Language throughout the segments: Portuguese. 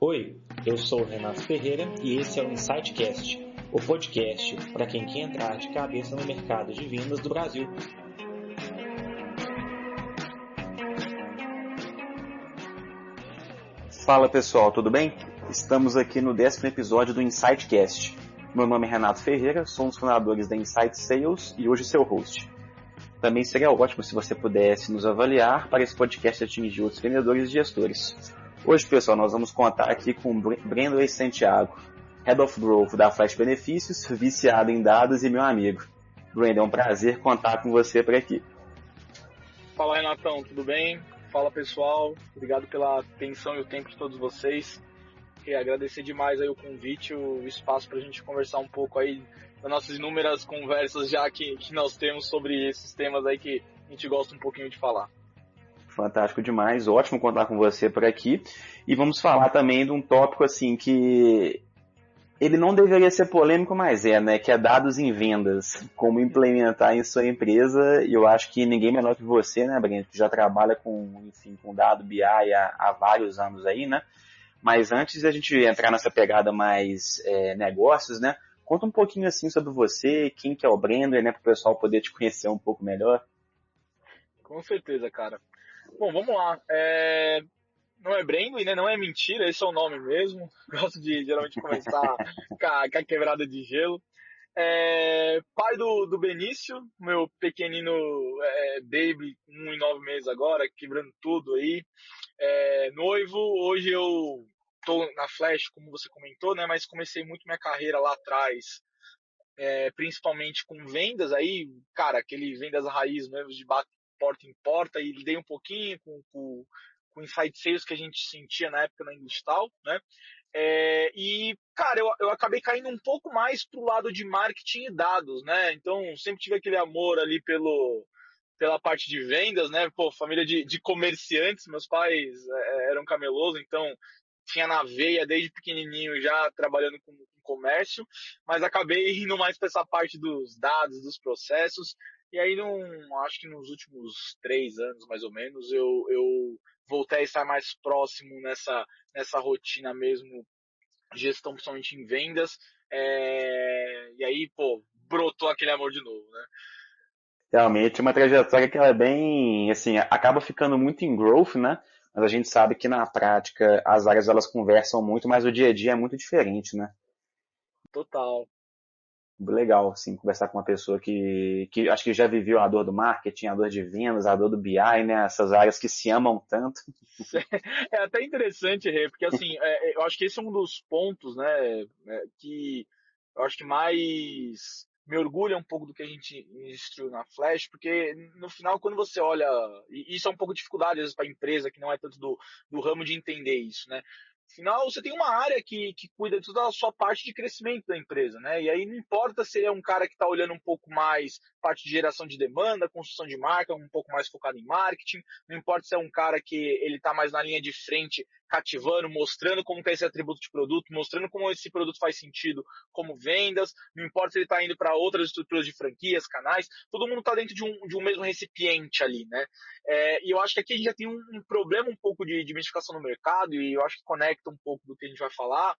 Oi, eu sou o Renato Ferreira e esse é o InsightCast, o podcast para quem quer entrar de cabeça no mercado de vendas do Brasil. Fala pessoal, tudo bem? Estamos aqui no 10º episódio do InsightCast. Meu nome é Renato Ferreira, sou um dos fundadores da Insight Sales e hoje seu host. Também seria ótimo se você pudesse nos avaliar para esse podcast atingir outros vendedores e gestores. Hoje, pessoal, nós vamos contar aqui com o Brandon Santiago, Head of Growth da Flash Benefícios, viciado em dados e meu amigo. Brandon, é um prazer contar com você por aqui. Fala, Renatão, tudo bem? Fala, pessoal. Obrigado pela atenção e o tempo de todos vocês. Queria agradecer demais aí o convite, o espaço para a gente conversar um pouco aí das nossas inúmeras conversas já que nós temos sobre esses temas aí que a gente gosta um pouquinho de falar. Fantástico demais, ótimo contar com você por aqui. E vamos falar também de um tópico assim que ele não deveria ser polêmico, mas né? Que é dados em vendas, como implementar em sua empresa. E eu acho que ninguém melhor que você, né, Breno, que já trabalha com dado BI há vários anos aí, né? Mas antes de a gente entrar nessa pegada mais negócios, né? Conta um pouquinho assim sobre você, quem que é o Brandon, né, para o pessoal poder te conhecer um pouco melhor. Com certeza, cara. Bom, vamos lá. Não é Brandon, né? Não é mentira, esse é o nome mesmo. Gosto de geralmente começar com a quebrada de gelo. Pai do Benício, meu pequenino baby, 1 e 9 meses agora, quebrando tudo aí. Noivo, hoje eu tô na Flash, como você comentou, né? Mas comecei muito minha carreira lá atrás, principalmente com vendas aí, cara, aquele vendas raiz mesmo de porta em porta, e lidei um pouquinho com Insight Sales que a gente sentia na época na Industal, né? E, cara, eu acabei caindo um pouco mais pro lado de marketing e dados, né? Então, sempre tive aquele amor ali pela parte de vendas, né? Pô, família de comerciantes, meus pais eram camelôs, então tinha na veia desde pequenininho já trabalhando com comércio, mas acabei indo mais para essa parte dos dados, dos processos, e aí acho que nos últimos 3 anos, mais ou menos, eu voltei a estar mais próximo nessa rotina mesmo, gestão principalmente em vendas, e aí, pô, brotou aquele amor de novo, né? Realmente uma trajetória que ela é bem, assim, acaba ficando muito em growth, né? Mas a gente sabe que na prática as áreas elas conversam muito, mas o dia a dia é muito diferente, né? Total. Legal, assim, conversar com uma pessoa que acho que já viveu a dor do marketing, a dor de vendas, a dor do BI, né? Essas áreas que se amam tanto. É até interessante, Rê, porque assim, eu acho que esse é um dos pontos, né, que eu acho que mais me orgulha um pouco do que a gente investiu na Flash, porque no final, quando você olha, e isso é um pouco de dificuldade às vezes para a empresa, que não é tanto do ramo de entender isso, né? No final, você tem uma área que cuida de toda a sua parte de crescimento da empresa, né? E aí não importa se ele é um cara que está olhando um pouco mais parte de geração de demanda, construção de marca, um pouco mais focado em marketing, não importa se é um cara que ele está mais na linha de frente, cativando, mostrando como que é esse atributo de produto, mostrando como esse produto faz sentido como vendas, não importa se ele está indo para outras estruturas de franquias, canais, todo mundo está dentro de um mesmo recipiente ali, né? E eu acho que aqui a gente já tem um problema um pouco de mistificação no mercado, e eu acho que conecta um pouco do que a gente vai falar,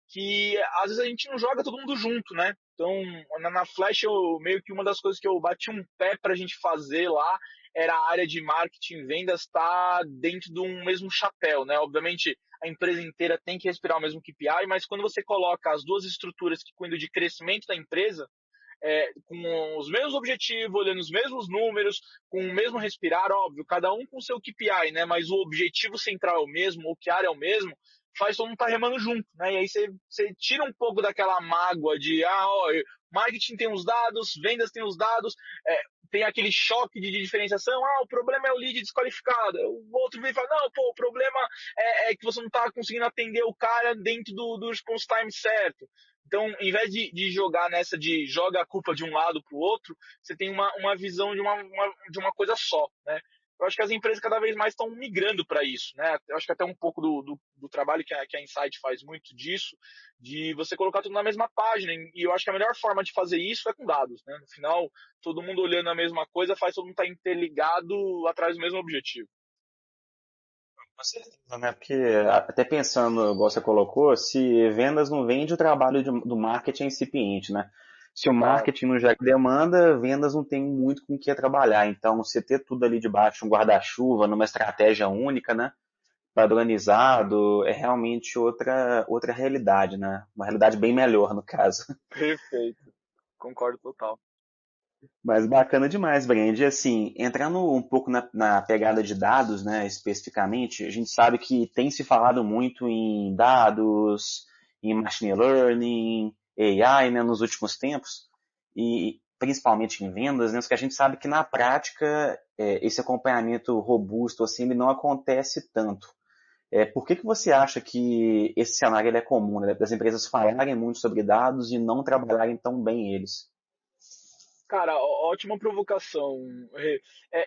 que às vezes a gente não joga todo mundo junto, né? Então, na Flash, meio que uma das coisas que eu bati um pé pra gente fazer lá era a área de marketing e vendas estar dentro de um mesmo chapéu, né? Obviamente, a empresa inteira tem que respirar o mesmo KPI, mas quando você coloca as duas estruturas que cuidam de crescimento da empresa, com os mesmos objetivos, olhando os mesmos números, com o mesmo respirar, óbvio, cada um com o seu KPI, né? Mas o objetivo central é o mesmo, o que área é o mesmo, faz todo mundo estar remando junto, né? E aí você tira um pouco daquela mágoa de, marketing tem os dados, vendas tem os dados, tem aquele choque de diferenciação, o problema é o lead desqualificado, o outro vem e fala, não, pô, o problema é que você não está conseguindo atender o cara dentro do response time certo. Então, em vez de jogar nessa de joga a culpa de um lado para o outro, você tem uma visão de uma coisa só, né? Eu acho que as empresas cada vez mais estão migrando para isso, né? Eu acho que até um pouco do trabalho que a Insight faz muito disso, de você colocar tudo na mesma página. E eu acho que a melhor forma de fazer isso é com dados, né? No final, todo mundo olhando a mesma coisa faz todo mundo estar interligado atrás do mesmo objetivo. Com certeza, né? Porque até pensando, igual você colocou, se vendas não vende, o trabalho do marketing é incipiente, né? Se o Claro. marketing não gera demanda, vendas não tem muito com o que trabalhar. Então, você ter tudo ali debaixo de um guarda-chuva, numa estratégia única, né? Padronizado, é realmente outra realidade, né? Uma realidade bem melhor, no caso. Perfeito. Concordo total. Mas bacana demais, Brand. E assim, entrando um pouco na pegada de dados, né, especificamente, a gente sabe que tem se falado muito em dados, em machine learning, AI, né, nos últimos tempos, e principalmente em vendas, né, só que a gente sabe que na prática esse acompanhamento robusto assim, ele não acontece tanto. Por que você acha que esse cenário ele é comum, né, das empresas falarem muito sobre dados e não trabalharem tão bem eles? Cara, ótima provocação.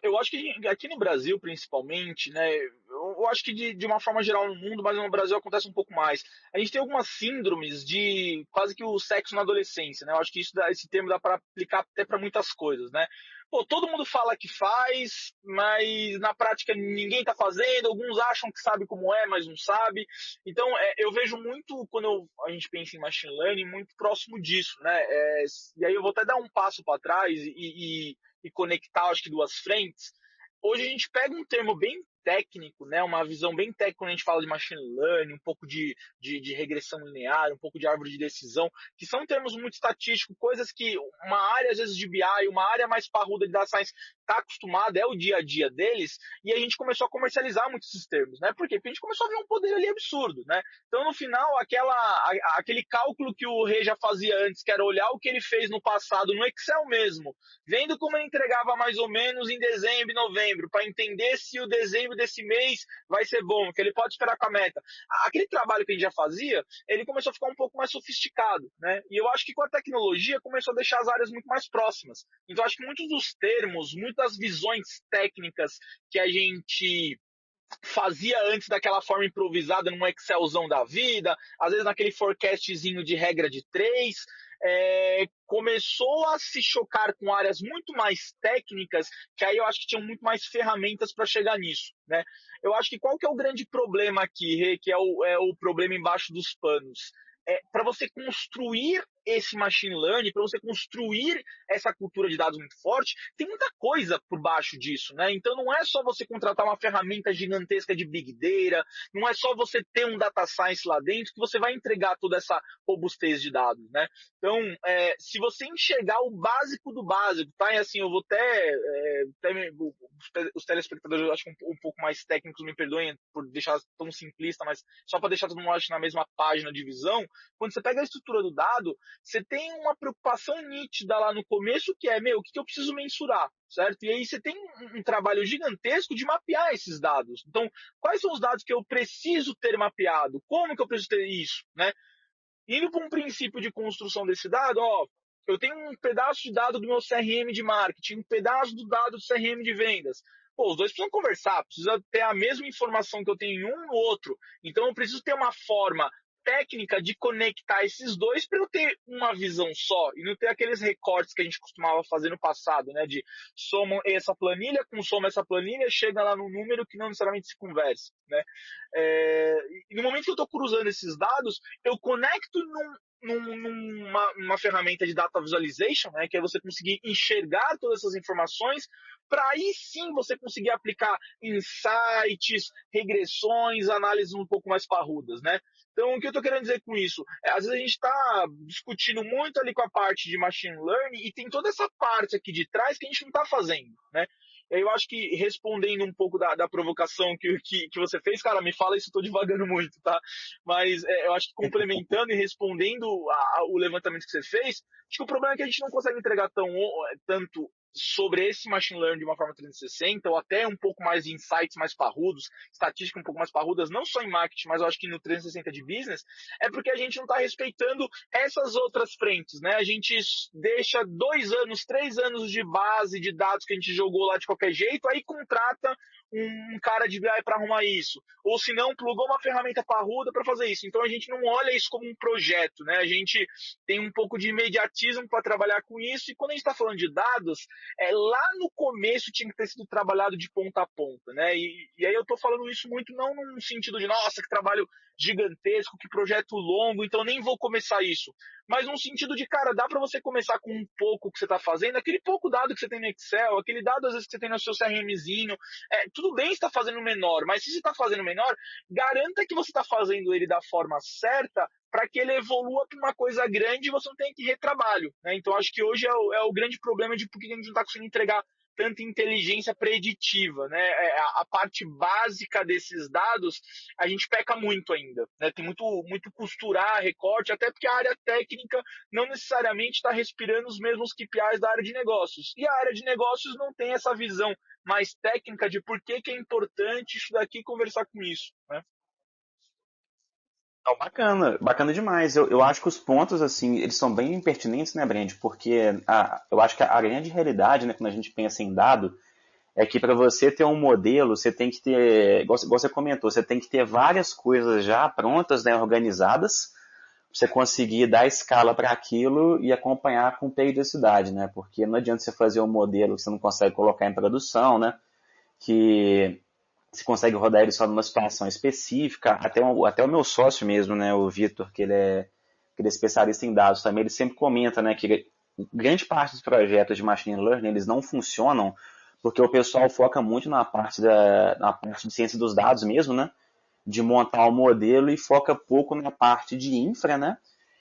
Eu acho que aqui no Brasil, principalmente, né? Eu acho que de uma forma geral no mundo, mas no Brasil acontece um pouco mais. A gente tem algumas síndromes de quase que o sexo na adolescência, né? Eu acho que esse termo dá para aplicar até para muitas coisas, né? Pô, todo mundo fala que faz, mas na prática ninguém tá fazendo. Alguns acham que sabe como é, mas não sabe. Então, eu vejo muito, quando a gente pensa em machine learning, muito próximo disso, né? E aí eu vou até dar um passo para trás e conectar, acho que, duas frentes. Hoje a gente pega um termo bem técnico, né? Uma visão bem técnica quando a gente fala de machine learning, um pouco de regressão linear, um pouco de árvore de decisão, que são termos muito estatísticos, coisas que uma área, às vezes, de BI, uma área mais parruda de data science está acostumada, é o dia a dia deles, e a gente começou a comercializar muitos esses termos, né? Por quê? Porque a gente começou a ver um poder ali absurdo, né? Então, no final, aquele cálculo que o Rei já fazia antes, que era olhar o que ele fez no passado no Excel mesmo, vendo como ele entregava mais ou menos em dezembro e novembro, para entender se o dezembro desse mês vai ser bom, que ele pode esperar com a meta. Aquele trabalho que a gente já fazia, ele começou a ficar um pouco mais sofisticado, né? E eu acho que com a tecnologia começou a deixar as áreas muito mais próximas. Então, acho que muitos dos termos, muitas visões técnicas que a gente fazia antes daquela forma improvisada num Excelzão da vida, às vezes naquele forecastzinho de regra de três, começou a se chocar com áreas muito mais técnicas, que aí eu acho que tinham muito mais ferramentas para chegar nisso, né? Eu acho que qual que é o grande problema aqui, Rê, que é o problema embaixo dos panos? Para você construir esse machine learning, para você construir essa cultura de dados muito forte, tem muita coisa por baixo disso, né? Então não é só você contratar uma ferramenta gigantesca de big data, não é só você ter um data science lá dentro que você vai entregar toda essa robustez de dados, né? Então, se você enxergar o básico do básico, tá? E assim, eu vou os telespectadores, eu acho que um pouco mais técnicos me perdoem por deixar tão simplista, mas só para deixar todo mundo acho, na mesma página de visão, quando você pega a estrutura do dado, você tem uma preocupação nítida lá no começo que é, o que eu preciso mensurar, certo? E aí você tem um trabalho gigantesco de mapear esses dados. Então, quais são os dados que eu preciso ter mapeado? Como que eu preciso ter isso, né? Indo para um princípio de construção desse dado, eu tenho um pedaço de dado do meu CRM de marketing, um pedaço do dado do CRM de vendas. Pô, os dois precisam conversar, precisa ter a mesma informação que eu tenho em um no outro. Então eu preciso ter uma forma técnica de conectar esses dois para eu ter uma visão só e não ter aqueles recortes que a gente costumava fazer no passado, né? De soma essa planilha com soma essa planilha, chega lá no número que não necessariamente se conversa, né? E no momento que eu estou cruzando esses dados, eu conecto numa ferramenta de data visualization, né, que é você conseguir enxergar todas essas informações, para aí sim você conseguir aplicar insights, regressões, análises um pouco mais parrudas, né? Então, o que eu estou querendo dizer com isso? Às vezes a gente está discutindo muito ali com a parte de machine learning e tem toda essa parte aqui de trás que a gente não está fazendo, né? Eu acho que respondendo um pouco da provocação que você fez, cara, me fala isso, eu estou divagando muito, tá? Mas eu acho que complementando e respondendo o levantamento que você fez, acho que o problema é que a gente não consegue entregar tanto sobre esse machine learning de uma forma 360, ou até um pouco mais de insights mais parrudos, estatísticas um pouco mais parrudas, não só em marketing, mas eu acho que no 360 de business, é porque a gente não está respeitando essas outras frentes, né? A gente deixa 2 anos, 3 anos de base de dados que a gente jogou lá de qualquer jeito, aí contrata um cara de BI para arrumar isso. Ou se não, plugou uma ferramenta parruda para fazer isso. Então a gente não olha isso como um projeto, né? A gente tem um pouco de imediatismo para trabalhar com isso. E quando a gente está falando de dados, lá no começo tinha que ter sido trabalhado de ponta a ponta, né? E aí eu estou falando isso muito não num sentido de, nossa, que trabalho gigantesco, que projeto longo, então nem vou começar isso. Mas num sentido de, cara, dá para você começar com um pouco que você está fazendo, aquele pouco dado que você tem no Excel, aquele dado às vezes que você tem no seu CRMzinho, tudo bem estar fazendo menor, mas se você está fazendo menor, garanta que você está fazendo ele da forma certa para que ele evolua para uma coisa grande e você não tenha que retrabalho, né? Então acho que hoje é o grande problema de por que a gente não está conseguindo entregar tanta inteligência preditiva, né? A parte básica desses dados a gente peca muito ainda, né? Tem muito costurar, recorte, até porque a área técnica não necessariamente está respirando os mesmos KPIs da área de negócios. E a área de negócios não tem essa visão mais técnica de por que é importante isso daqui conversar com isso, né? Então, bacana, bacana demais. Eu acho que os pontos, assim, eles são bem pertinentes, né, Brand? Porque eu acho que a grande realidade, né, quando a gente pensa em dado, é que para você ter um modelo, você tem que ter, igual você comentou, você tem que ter várias coisas já prontas, né, organizadas, pra você conseguir dar escala para aquilo e acompanhar com periodicidade, né? Porque não adianta você fazer um modelo que você não consegue colocar em produção, né? Que você consegue rodar ele só numa situação específica. Até o meu sócio mesmo, né, o Vitor, que ele é especialista em dados também, ele sempre comenta, né, que grande parte dos projetos de machine learning eles não funcionam porque o pessoal foca muito na parte de ciência dos dados mesmo, né, de montar o modelo e foca pouco na parte de infra, né,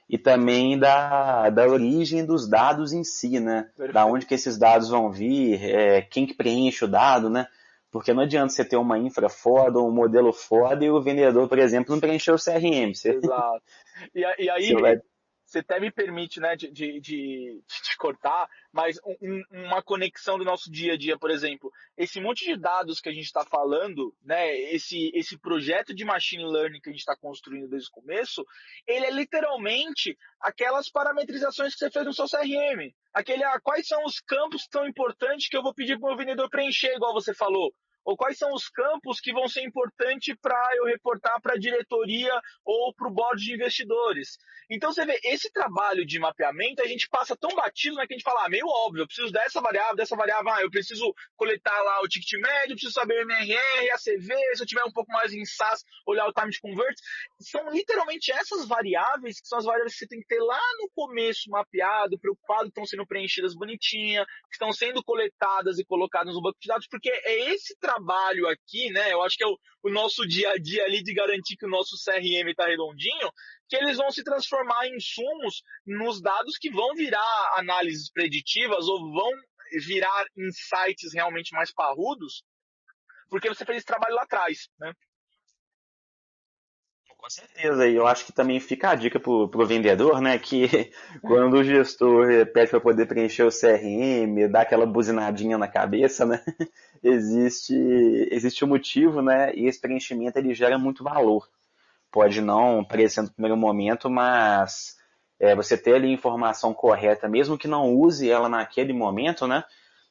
e também da origem dos dados em si, né, da Perfeito. onde que esses dados vão vir, quem que preenche o dado, né, porque não adianta você ter uma infra foda, um modelo foda e o vendedor, por exemplo, não preencheu o CRM. Exato. E Você vai... aí, você até me permite, né, de te cortar, mas uma conexão do nosso dia a dia, por exemplo, esse monte de dados que a gente está falando, né, esse projeto de machine learning que a gente está construindo desde o começo, ele é literalmente aquelas parametrizações que você fez no seu CRM. Quais são os campos tão importantes que eu vou pedir para o meu vendedor preencher, igual você falou? Ou quais são os campos que vão ser importantes para eu reportar para a diretoria ou para o board de investidores. Então você vê, esse trabalho de mapeamento a gente passa tão batido, né, que a gente fala, meio óbvio, eu preciso dessa variável, eu preciso coletar lá o ticket médio, eu preciso saber o MRR, ACV, se eu tiver um pouco mais em SaaS, olhar o time to convert. São literalmente essas variáveis que são as variáveis que você tem que ter lá no começo mapeado, preocupado que estão sendo preenchidas bonitinha, que estão sendo coletadas e colocadas no banco de dados, porque é esse trabalho aqui, né, eu acho que é o nosso dia a dia ali de garantir que o nosso CRM está redondinho, que eles vão se transformar em insumos nos dados que vão virar análises preditivas ou vão virar insights realmente mais parrudos, porque você fez esse trabalho lá atrás, né? Com certeza, e eu acho que também fica a dica pro vendedor, né, que quando o gestor pede para poder preencher o CRM, dá aquela buzinadinha na cabeça, né, existe um motivo, né, e esse preenchimento ele gera muito valor. Pode não parecer no primeiro momento, mas você ter ali a informação correta, mesmo que não use ela naquele momento, né?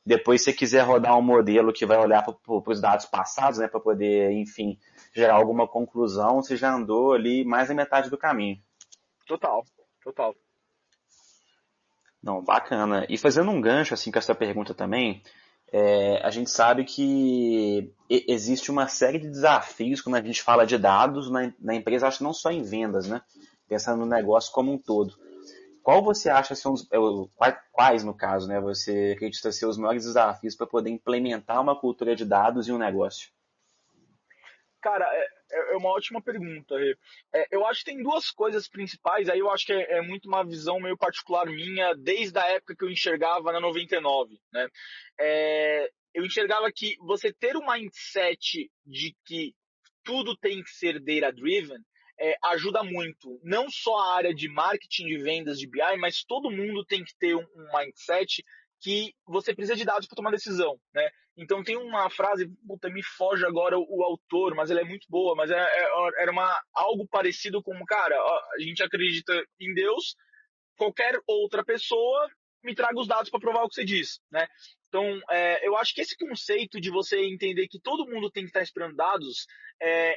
Depois, se você quiser rodar um modelo que vai olhar para os dados passados, né, para poder, enfim, gerar alguma conclusão, você já andou ali mais da metade do caminho. Total, total. Não, bacana. E fazendo um gancho assim com essa pergunta também, a gente sabe que existe uma série de desafios quando a gente fala de dados na empresa, acho que não só em vendas, né? Pensando no negócio como um todo. Qual você acha ser quais, no caso, né? Você acredita ser os maiores desafios para poder implementar uma cultura de dados em um negócio? Cara, é uma ótima pergunta, Rê. Eu acho que tem duas coisas principais, aí eu acho que é muito uma visão meio particular minha, desde a época que eu enxergava na 99, né? Eu enxergava que você ter um mindset de que tudo tem que ser data-driven ajuda muito. Não só a área de marketing, de vendas, de BI, mas todo mundo tem que ter um mindset que você precisa de dados para tomar decisão, né? Então tem uma frase, puta, me foge agora o autor, mas ela é muito boa, mas era algo parecido como, cara, a gente acredita em Deus, qualquer outra pessoa me traga os dados para provar o que você diz, né? Então, eu acho que esse conceito de você entender que todo mundo tem que estar esperando dados,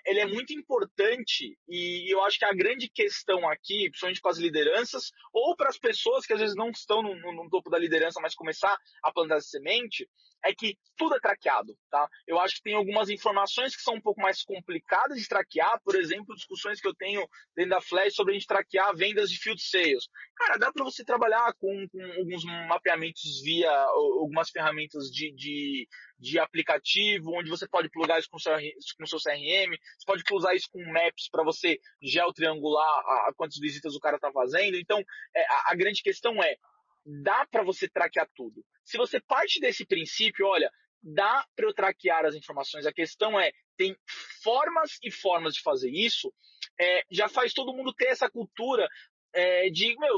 ele é muito importante, e eu acho que a grande questão aqui, principalmente com as lideranças, ou para as pessoas que às vezes não estão no topo da liderança, mas começar a plantar essa semente, é que tudo é traqueado, tá? Eu acho que tem algumas informações que são um pouco mais complicadas de traquear, por exemplo, discussões que eu tenho dentro da Flash sobre a gente traquear vendas de field sales. Cara, dá para você trabalhar com alguns mapeamentos via algumas ferramentas de aplicativo, onde você pode plugar isso com o seu CRM, você pode usar isso com Maps para você geotriangular a quantas visitas o cara está fazendo. Então, a grande questão dá para você traquear tudo. Se você parte desse princípio, olha, dá para eu traquear as informações, a questão tem formas e formas de fazer isso, já faz todo mundo ter essa cultura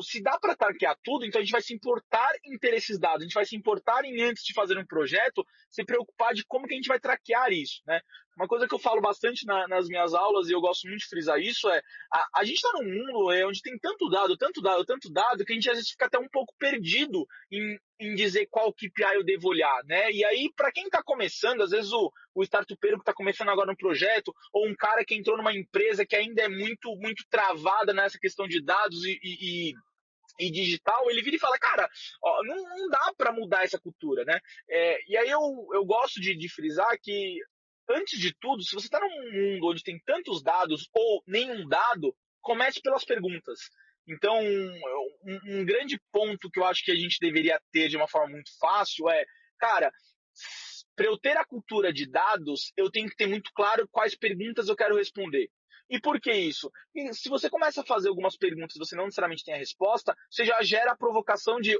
se dá para traquear tudo, então a gente vai se importar em ter esses dados, a gente vai se importar em, antes de fazer um projeto, se preocupar de como que a gente vai traquear isso, né? Uma coisa que eu falo bastante nas minhas aulas, e eu gosto muito de frisar isso, a gente está num mundo onde tem tanto dado, que a gente às vezes fica até um pouco perdido em dizer qual KPI eu devo olhar, né? E aí, para quem está começando, às vezes o startupeiro que está começando agora no projeto, ou um cara que entrou numa empresa que ainda é muito, muito travada nessa questão de dados e digital, ele vira e fala, cara, ó, não dá para mudar essa cultura, né? E aí eu gosto de frisar que, antes de tudo, se você está num mundo onde tem tantos dados ou nenhum dado, comece pelas perguntas. Então, um grande ponto que eu acho que a gente deveria ter de uma forma muito fácil cara, para eu ter a cultura de dados, eu tenho que ter muito claro quais perguntas eu quero responder. E por que isso? E se você começa a fazer algumas perguntas e você não necessariamente tem a resposta, você já gera a provocação de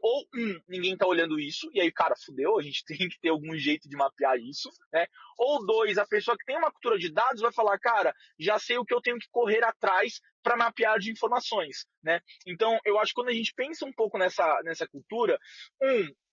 ninguém está olhando isso, e aí, cara, fudeu, a gente tem que ter algum jeito de mapear isso, né? Ou dois, a pessoa que tem uma cultura de dados vai falar, cara, já sei o que eu tenho que correr atrás para mapear de informações, né? Então, eu acho que quando a gente pensa um pouco nessa cultura,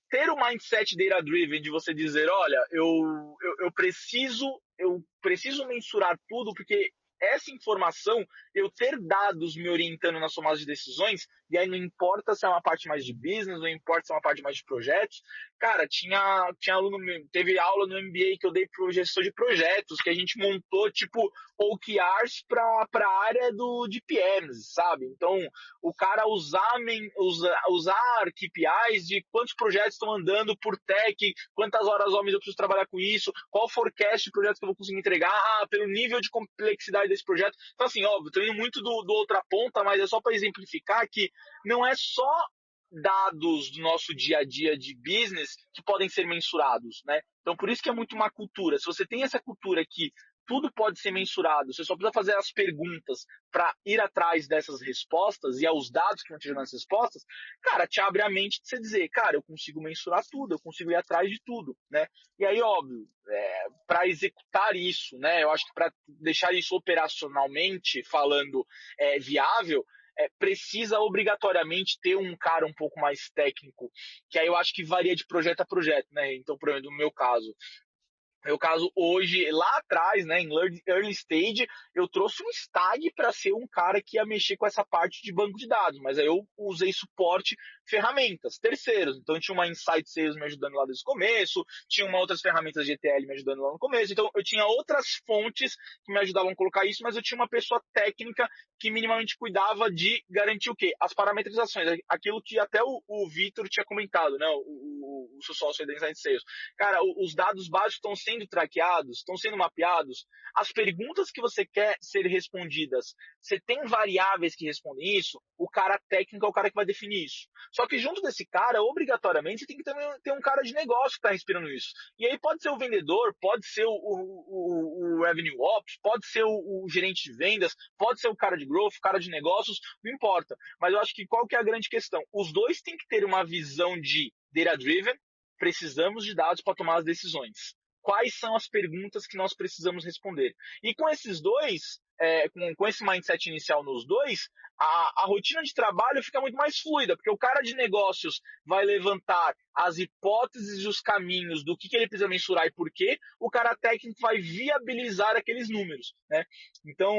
ter o mindset data-driven de você dizer, olha, eu preciso mensurar tudo, porque essa informação, eu ter dados me orientando nas tomadas de decisões, e aí não importa se é uma parte mais de business, não importa se é uma parte mais de projetos. Cara, tinha aluno, teve aula no MBA que eu dei pro gestor de projetos, que a gente montou, tipo, OKRs para a área de PMs, sabe? Então, o cara usar KPIs de quantos projetos estão andando por tech, quantas horas homens eu preciso trabalhar com isso, qual o forecast de projetos que eu vou conseguir entregar, pelo nível de complexidade desse projeto. Então, assim, óbvio, tô indo muito do outra ponta, mas é só para exemplificar que não é só dados do nosso dia a dia de business que podem ser mensurados, né? Então, por isso que é muito uma cultura. Se você tem essa cultura que tudo pode ser mensurado, você só precisa fazer as perguntas para ir atrás dessas respostas e aos dados que vão te gerando essas respostas, cara, te abre a mente de você dizer, cara, eu consigo mensurar tudo, eu consigo ir atrás de tudo, né? E aí, óbvio, para executar isso, né? Eu acho que para deixar isso operacionalmente falando viável, precisa obrigatoriamente ter um cara um pouco mais técnico, que aí eu acho que varia de projeto a projeto, né? Então, por exemplo, no meu caso, hoje, lá atrás, né, em early stage, eu trouxe um stag para ser um cara que ia mexer com essa parte de banco de dados, mas aí eu usei suporte, ferramentas, terceiros. Então, tinha uma Insight Sales me ajudando lá desde o começo, tinha outras ferramentas de ETL me ajudando lá no começo, então eu tinha outras fontes que me ajudavam a colocar isso, mas eu tinha uma pessoa técnica que minimamente cuidava de garantir o quê? As parametrizações, aquilo que até o Vitor tinha comentado, né, o seu sócio da Insight Sales. Cara, os dados básicos estão sendo traqueados, estão sendo mapeados, as perguntas que você quer ser respondidas, você tem variáveis que respondem isso, o cara técnico é o cara que vai definir isso. Só que junto desse cara, obrigatoriamente, você tem que também ter um cara de negócio que está respirando isso. E aí pode ser o vendedor, pode ser o Revenue Ops, pode ser o gerente de vendas, pode ser o cara de growth, o cara de negócios, não importa. Mas eu acho que qual que é a grande questão? Os dois têm que ter uma visão de data-driven, precisamos de dados para tomar as decisões. Quais são as perguntas que nós precisamos responder? E com esses dois, com esse mindset inicial nos dois, a rotina de trabalho fica muito mais fluida, porque o cara de negócios vai levantar as hipóteses e os caminhos do que ele precisa mensurar e por quê, o cara técnico vai viabilizar aqueles números, né? Então,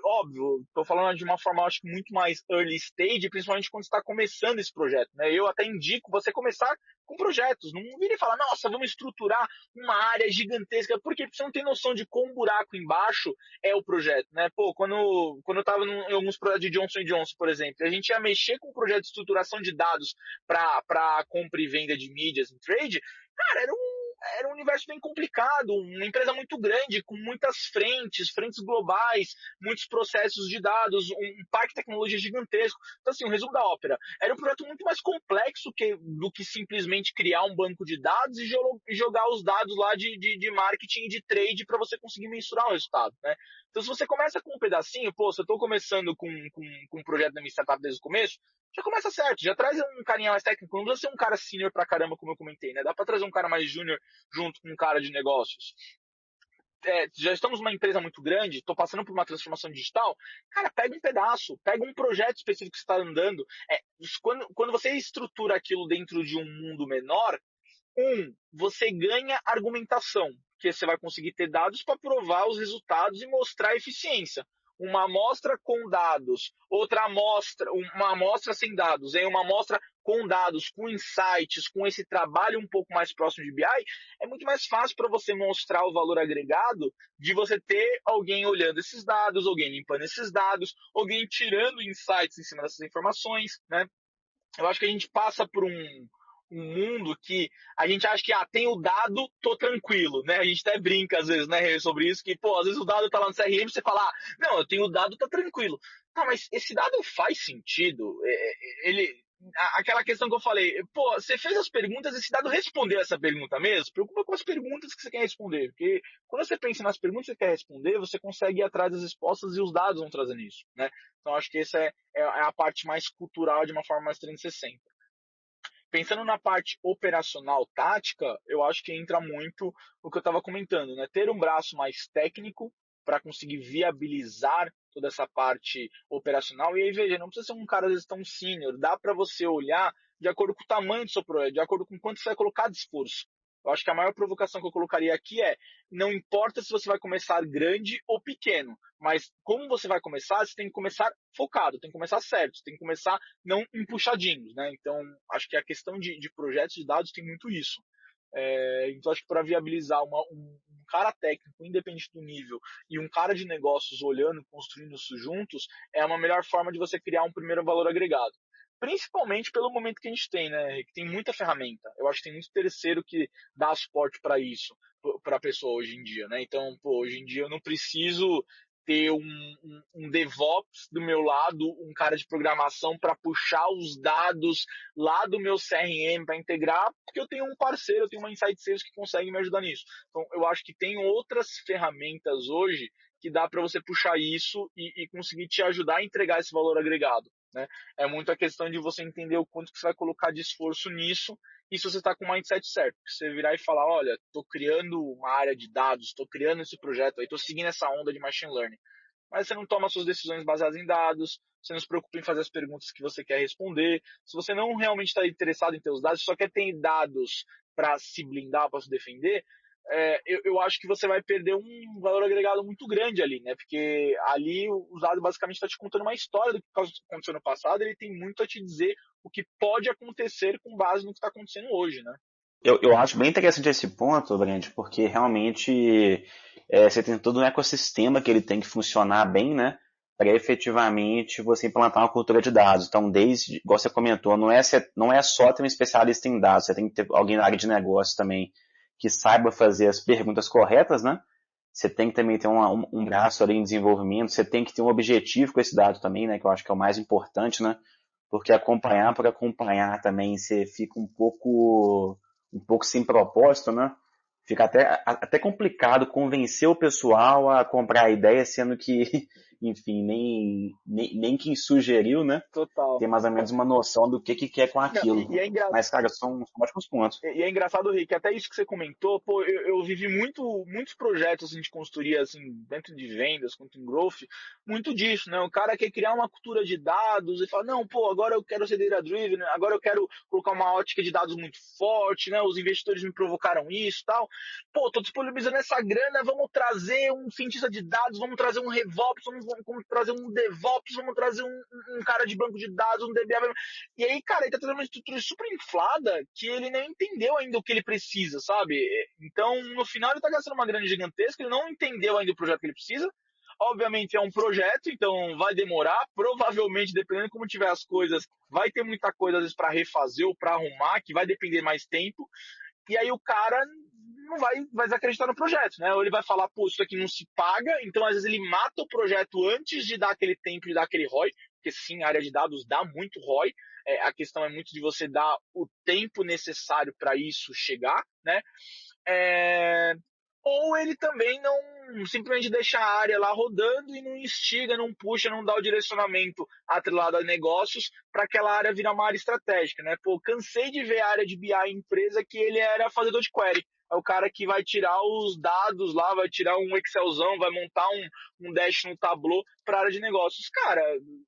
óbvio, estou falando de uma forma, acho que muito mais early stage, principalmente quando está começando esse projeto, né? Eu até indico você começar com projetos, não vire e falar, nossa, vamos estruturar uma área gigantesca, porque você não tem noção de quão buraco embaixo é o projeto, né? Pô, quando eu estava em alguns projetos de Johnson Johnson, por exemplo, a gente ia mexer com um projeto de estruturação de dados para compra e venda de mídias em trade, cara, era um universo bem complicado, uma empresa muito grande, com muitas frentes globais, muitos processos de dados, um parque de tecnologia gigantesco. Então, assim, o resumo da ópera, era um projeto muito mais complexo do que simplesmente criar um banco de dados e jogar os dados lá de marketing e de trade para você conseguir mensurar o resultado, né? Então, se você começa com um pedacinho, pô, se eu estou começando com um projeto da minha startup desde o começo, já começa certo, já traz um carinha mais técnico, não precisa ser um cara senior pra caramba, como eu comentei, né? Dá pra trazer um cara mais júnior junto com um cara de negócios. Já estamos numa empresa muito grande, estou passando por uma transformação digital, cara, pega um pedaço, pega um projeto específico que você está andando. Quando você estrutura aquilo dentro de um mundo menor, você ganha argumentação, porque você vai conseguir ter dados para provar os resultados e mostrar a eficiência. Uma amostra com dados, outra amostra, uma amostra sem dados, uma amostra com dados, com insights, com esse trabalho um pouco mais próximo de BI, é muito mais fácil para você mostrar o valor agregado de você ter alguém olhando esses dados, alguém limpando esses dados, alguém tirando insights em cima dessas informações, né? Eu acho que a gente passa por um mundo que a gente acha que tem o dado, tô tranquilo, né? A gente até brinca às vezes, né, sobre isso, que, pô, às vezes o dado tá lá no CRM, você fala, não, eu tenho o dado, tá tranquilo. Não, mas esse dado faz sentido? Aquela questão que eu falei, pô, você fez as perguntas, esse dado respondeu essa pergunta mesmo? Preocupa com as perguntas que você quer responder, porque quando você pensa nas perguntas que você quer responder, você consegue ir atrás das respostas e os dados vão trazendo isso, né? Então acho que essa é a parte mais cultural de uma forma mais 360. Pensando na parte operacional, tática, eu acho que entra muito o que eu estava comentando, né? Ter um braço mais técnico para conseguir viabilizar toda essa parte operacional. E aí, veja, não precisa ser um cara às vezes tão sênior, dá para você olhar de acordo com o tamanho do seu projeto, de acordo com quanto você vai colocar de esforço. Eu acho que a maior provocação que eu colocaria aqui não importa se você vai começar grande ou pequeno, mas como você vai começar, você tem que começar focado, tem que começar certo, tem que começar não empuxadinhos, né? Então, acho que a questão de projetos de dados tem muito isso. Então, acho que para viabilizar um cara técnico, independente do nível, e um cara de negócios olhando, construindo isso juntos, é uma melhor forma de você criar um primeiro valor agregado. Principalmente pelo momento que a gente tem, né? Que tem muita ferramenta. Eu acho que tem muito terceiro que dá suporte para isso, para a pessoa hoje em dia, né? Então, pô, hoje em dia eu não preciso ter um DevOps do meu lado, um cara de programação para puxar os dados lá do meu CRM para integrar, porque eu tenho um parceiro, eu tenho uma Insight Sales que consegue me ajudar nisso. Então, eu acho que tem outras ferramentas hoje que dá para você puxar isso e conseguir te ajudar a entregar esse valor agregado, né? É muito a questão de você entender o quanto que você vai colocar de esforço nisso e se você está com o mindset certo. Você virar e falar, olha, estou criando uma área de dados, estou criando esse projeto, estou seguindo essa onda de machine learning. Mas você não toma suas decisões baseadas em dados, você não se preocupa em fazer as perguntas que você quer responder. Se você não realmente está interessado em ter os dados, só quer ter dados para se blindar, para se defender, eu acho que você vai perder um valor agregado muito grande ali, né? Porque ali o dado basicamente está te contando uma história do que aconteceu no passado, ele tem muito a te dizer o que pode acontecer com base no que está acontecendo hoje, né? Eu acho bem interessante esse ponto, Brand, porque realmente você tem todo um ecossistema que ele tem que funcionar bem, né? Para efetivamente você implantar uma cultura de dados. Então, desde, igual você comentou, não é só ter um especialista em dados, você tem que ter alguém na área de negócio também que saiba fazer as perguntas corretas, né? Você tem que também ter um braço ali em desenvolvimento, você tem que ter um objetivo com esse dado também, né? Que eu acho que é o mais importante, né? Porque acompanhar por acompanhar também você fica um pouco sem propósito, né? Fica até complicado convencer o pessoal a comprar a ideia, sendo que enfim, nem quem sugeriu, né? Total. Ter mais ou menos uma noção do que quer com Não, aquilo. e é engraçado. Mas, cara, são ótimos pontos. E é engraçado, Rick, até isso que você comentou, pô, eu vivi muitos projetos assim, de consultoria, assim, dentro de vendas, quanto em growth, muito disso, né? O cara quer criar uma cultura de dados e fala, não, pô, agora eu quero ser data-driven, né? Agora eu quero colocar uma ótica de dados muito forte, né? Os investidores me provocaram isso e tal. Pô, tô disponibilizando essa grana, vamos trazer um cientista de dados, vamos trazer um RevOps, vamos trazer um DevOps, vamos trazer um cara de banco de dados, um DBA. E aí, cara, ele tá trazendo uma estrutura super inflada que ele nem entendeu ainda o que ele precisa, sabe? Então, no final, ele tá gastando uma grana gigantesca, ele não entendeu ainda o projeto que ele precisa. Obviamente é um projeto, então vai demorar. Provavelmente, dependendo de como tiver as coisas, vai ter muita coisa, às vezes, para refazer ou para arrumar, que vai depender mais tempo. E aí o cara não vai acreditar no projeto, né? Ou ele vai falar, pô, isso aqui não se paga, então às vezes ele mata o projeto antes de dar aquele tempo, de dar aquele ROI, porque sim, a área de dados dá muito ROI, a questão é muito de você dar o tempo necessário para isso chegar, né? Ou ele também não simplesmente deixa a área lá rodando e não instiga, não puxa, não dá o direcionamento atrelado a negócios para aquela área virar uma área estratégica, né? Pô, cansei de ver a área de BI em empresa que ele era fazedor de query. É o cara que vai tirar os dados lá, vai tirar um Excelzão, vai montar um dash no Tableau para a área de negócios. Cara,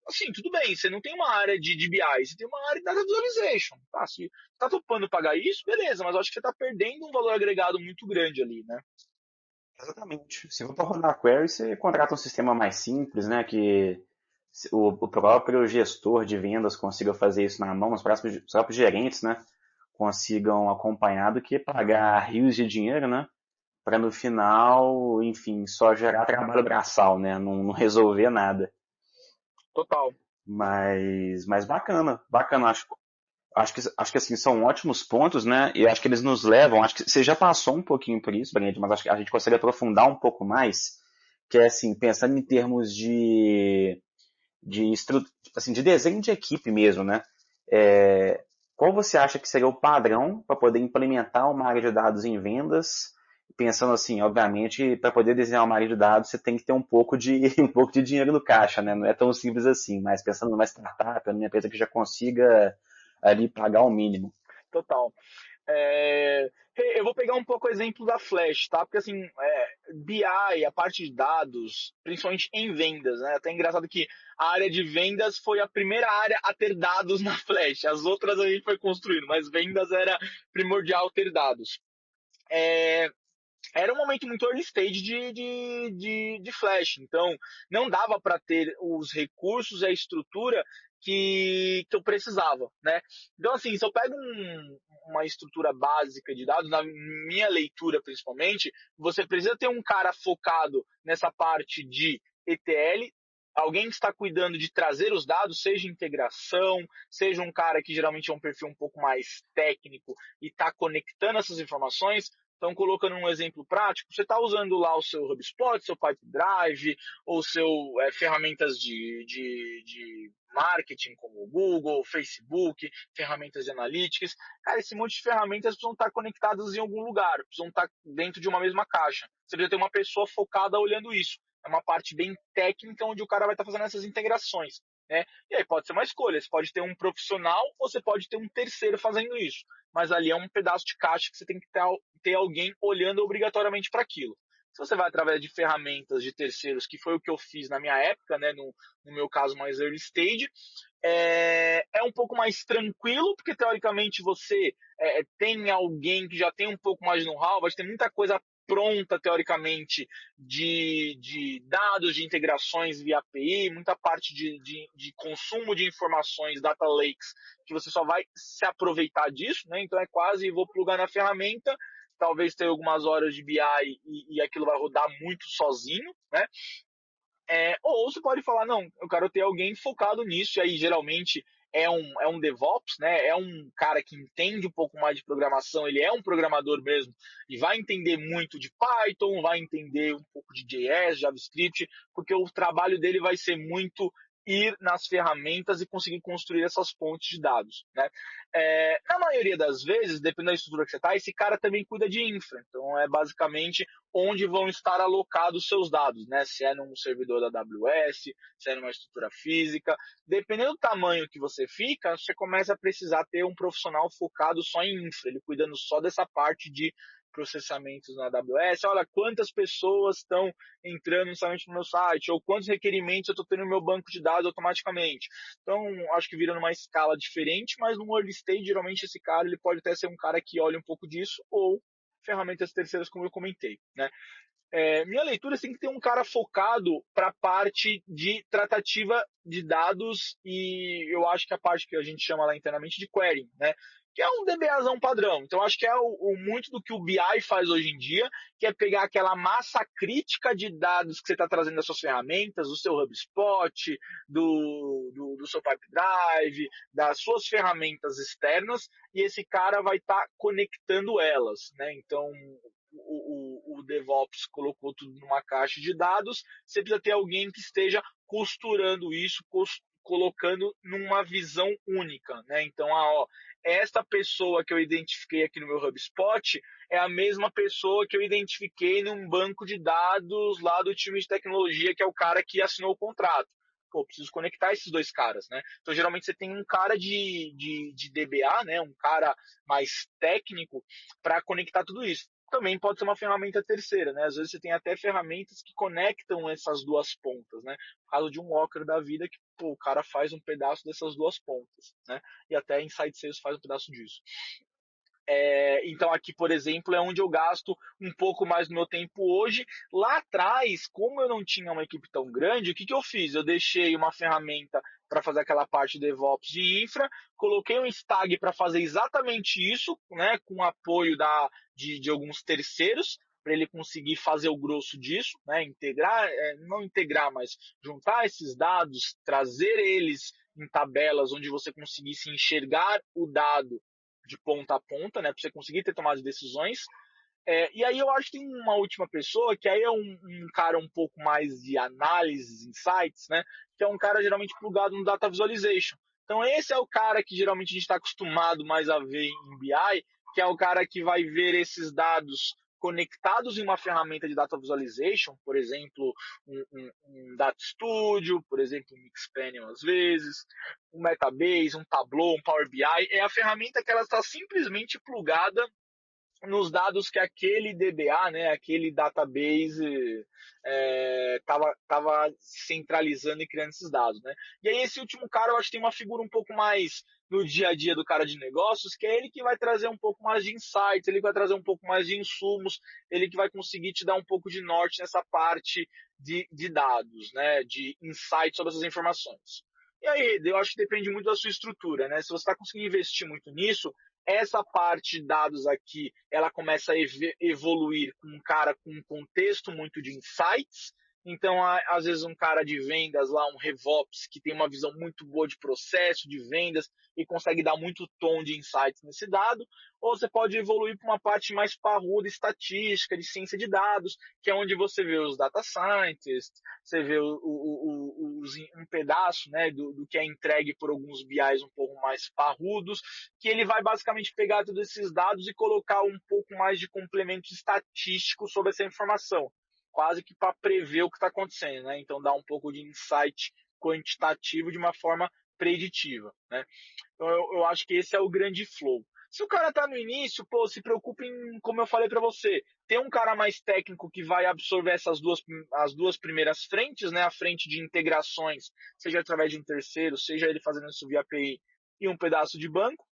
assim, tudo bem, você não tem uma área de BI, você tem uma área de Data Visualization. Tá? Se tá topando pagar isso, beleza, mas eu acho que você tá perdendo um valor agregado muito grande ali, né? Exatamente. Se for para rodar query, você contrata um sistema mais simples, né? Que o próprio gestor de vendas consiga fazer isso na mão, os próprios gerentes, né? Consigam acompanhar do que pagar rios de dinheiro, né? Para no final, enfim, só gerar trabalho braçal, né? Não resolver nada. Total. Mas bacana, bacana. Acho que assim, são ótimos pontos, né? E acho que eles nos levam, acho que você já passou um pouquinho por isso, Brenda, mas acho que a gente consegue aprofundar um pouco mais, que é assim, pensando em termos de desenho de equipe mesmo, né? Qual você acha que seria o padrão para poder implementar uma área de dados em vendas? Pensando assim, obviamente, para poder desenhar uma área de dados, você tem que ter um pouco de, um pouco de dinheiro no caixa, né? Não é tão simples assim, mas pensando numa startup, numa empresa que já consiga ali pagar o mínimo. Total. Eu vou pegar um pouco o exemplo da Flash, tá? Porque assim, BI, a parte de dados, principalmente em vendas, né? Até engraçado que a área de vendas foi a primeira área a ter dados na Flash. As outras a gente foi construindo, mas vendas era primordial ter dados. Era um momento muito early stage de Flash, então não dava para ter os recursos e a estrutura que eu precisava, né? Então, assim, se eu pego uma estrutura básica de dados, na minha leitura principalmente, você precisa ter um cara focado nessa parte de ETL, alguém que está cuidando de trazer os dados, seja integração, seja um cara que geralmente é um perfil um pouco mais técnico e está conectando essas informações. Então, colocando um exemplo prático, você está usando lá o seu HubSpot, seu Pipedrive, ou seu ferramentas de marketing como o Google, Facebook, ferramentas de analytics. Cara, esse monte de ferramentas precisam estar conectadas em algum lugar, precisam estar dentro de uma mesma caixa. Você precisa ter uma pessoa focada olhando isso. É uma parte bem técnica onde o cara vai estar fazendo essas integrações. Né? E aí pode ser uma escolha, você pode ter um profissional ou você pode ter um terceiro fazendo isso. Mas ali é um pedaço de caixa que você tem que ter alguém olhando obrigatoriamente para aquilo. Se você vai através de ferramentas de terceiros, que foi o que eu fiz na minha época, né, no meu caso mais early stage, é um pouco mais tranquilo, porque teoricamente você tem alguém que já tem um pouco mais de know-how, vai ter muita coisa pronta, teoricamente, de dados, de integrações via API, muita parte de consumo de informações, data lakes, que você só vai se aproveitar disso, né? Então é quase, vou plugar na ferramenta, talvez tenha algumas horas de BI e aquilo vai rodar muito sozinho, né? Ou você pode falar, não, eu quero ter alguém focado nisso, e aí geralmente é um DevOps, né? É um cara que entende um pouco mais de programação, ele é um programador mesmo, e vai entender muito de Python, vai entender um pouco de JS, JavaScript, porque o trabalho dele vai ser muito ir nas ferramentas e conseguir construir essas pontes de dados, né? Na maioria das vezes, dependendo da estrutura que você está, esse cara também cuida de infra. Então, é basicamente onde vão estar alocados os seus dados, né? Se é num servidor da AWS, se é numa estrutura física. Dependendo do tamanho que você fica, você começa a precisar ter um profissional focado só em infra, ele cuidando só dessa parte de processamentos na AWS. Olha, quantas pessoas estão entrando necessariamente no meu site, ou quantos requerimentos eu estou tendo no meu banco de dados automaticamente. Então, acho que vira numa escala diferente, mas no early stage, geralmente esse cara ele pode até ser um cara que olha um pouco disso, ou ferramentas terceiras, como eu comentei, né? Minha leitura tem que ter um cara focado para a parte de tratativa de dados e eu acho que a parte que a gente chama lá internamente de querying, né? Que é um DBAzão padrão. Então, acho que é muito do que o BI faz hoje em dia, que é pegar aquela massa crítica de dados que você está trazendo das suas ferramentas, do seu HubSpot, do seu Pipedrive, das suas ferramentas externas, e esse cara vai estar conectando elas, né? Então, o DevOps colocou tudo numa caixa de dados, você precisa ter alguém que esteja costurando isso, colocando numa visão única, né? Então, esta pessoa que eu identifiquei aqui no meu HubSpot é a mesma pessoa que eu identifiquei num banco de dados lá do time de tecnologia, que é o cara que assinou o contrato. Pô, preciso conectar esses dois caras, né? Então, geralmente você tem um cara de DBA, né? Um cara mais técnico para conectar tudo isso. Também pode ser uma ferramenta terceira, né? Às vezes você tem até ferramentas que conectam essas duas pontas, né? No caso de um Walker da vida, que pô, o cara faz um pedaço dessas duas pontas, né? E até Insight Sales faz um pedaço disso. Então aqui, por exemplo, é onde eu gasto um pouco mais do meu tempo hoje. Lá atrás, como eu não tinha uma equipe tão grande, o que eu fiz? Eu deixei uma ferramenta para fazer aquela parte de DevOps de infra, coloquei um Stag para fazer exatamente isso, né, com apoio de alguns terceiros, para ele conseguir fazer o grosso disso, né, integrar, não integrar, mas juntar esses dados, trazer eles em tabelas onde você conseguisse enxergar o dado de ponta a ponta, né, para você conseguir ter tomado decisões. E aí eu acho que tem uma última pessoa, que aí é um cara um pouco mais de análise, insights, né, que é um cara geralmente plugado no Data Visualization. Então esse é o cara que geralmente a gente está acostumado mais a ver em BI, que é o cara que vai ver esses dados conectados em uma ferramenta de Data Visualization, por exemplo, um Data Studio, por exemplo, um Mixpanel às vezes, um Metabase, um Tableau, um Power BI, é a ferramenta que ela está simplesmente plugada nos dados que aquele DBA, né, aquele database estava centralizando e criando esses dados, né? E aí esse último cara, eu acho que tem uma figura um pouco mais no dia a dia do cara de negócios, que é ele que vai trazer um pouco mais de insights, ele que vai trazer um pouco mais de insumos, ele que vai conseguir te dar um pouco de norte nessa parte de dados, né, de insights sobre essas informações. E aí, eu acho que depende muito da sua estrutura, né? Se você está conseguindo investir muito nisso, essa parte de dados aqui, ela começa a evoluir com um cara com um contexto muito de insights. Então, às vezes, um cara de vendas lá, um RevOps, que tem uma visão muito boa de processo, de vendas, e consegue dar muito tom de insights nesse dado. Ou você pode evoluir para uma parte mais parruda, estatística, de ciência de dados, que é onde você vê os data scientists, você vê um pedaço, né, do que é entregue por alguns BIs um pouco mais parrudos, que ele vai basicamente pegar todos esses dados e colocar um pouco mais de complemento estatístico sobre essa informação, quase que para prever o que está acontecendo, né? Então dá um pouco de insight quantitativo de uma forma preditiva, né? Então eu acho que esse é o grande flow. Se o cara está no início, pô, se preocupe em, como eu falei para você, ter um cara mais técnico que vai absorver as duas primeiras frentes, né? A frente de integrações, seja através de um terceiro, seja ele fazendo isso via API e um pedaço de banco.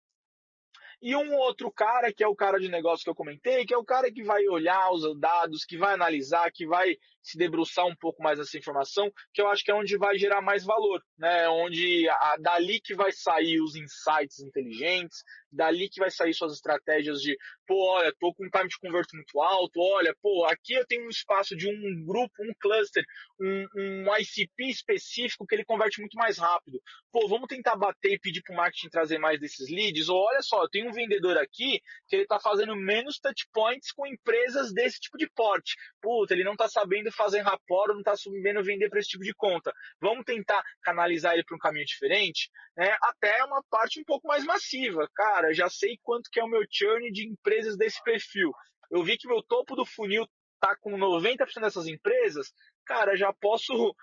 E um outro cara, que é o cara de negócio que eu comentei, que é o cara que vai olhar os dados, que vai analisar, que vai se debruçar um pouco mais nessa informação, que eu acho que é onde vai gerar mais valor, né? Onde dali que vai sair os insights inteligentes, dali que vai sair suas estratégias de, pô, olha, tô com um time de convert muito alto, olha, pô, aqui eu tenho um espaço de um grupo, um cluster, um ICP específico que ele converte muito mais rápido. Pô, vamos tentar bater e pedir pro marketing trazer mais desses leads, ou olha só, eu tenho um vendedor aqui que ele tá fazendo menos touch points com empresas desse tipo de porte. Puta, ele não tá sabendo fazer rapport, não tá sabendo vender para esse tipo de conta. Vamos tentar canalizar ele para um caminho diferente, né? Até uma parte um pouco mais massiva. Cara, já sei quanto que é o meu churn de empresas desse perfil. Eu vi que meu topo do funil tá com 90% dessas empresas, cara, já posso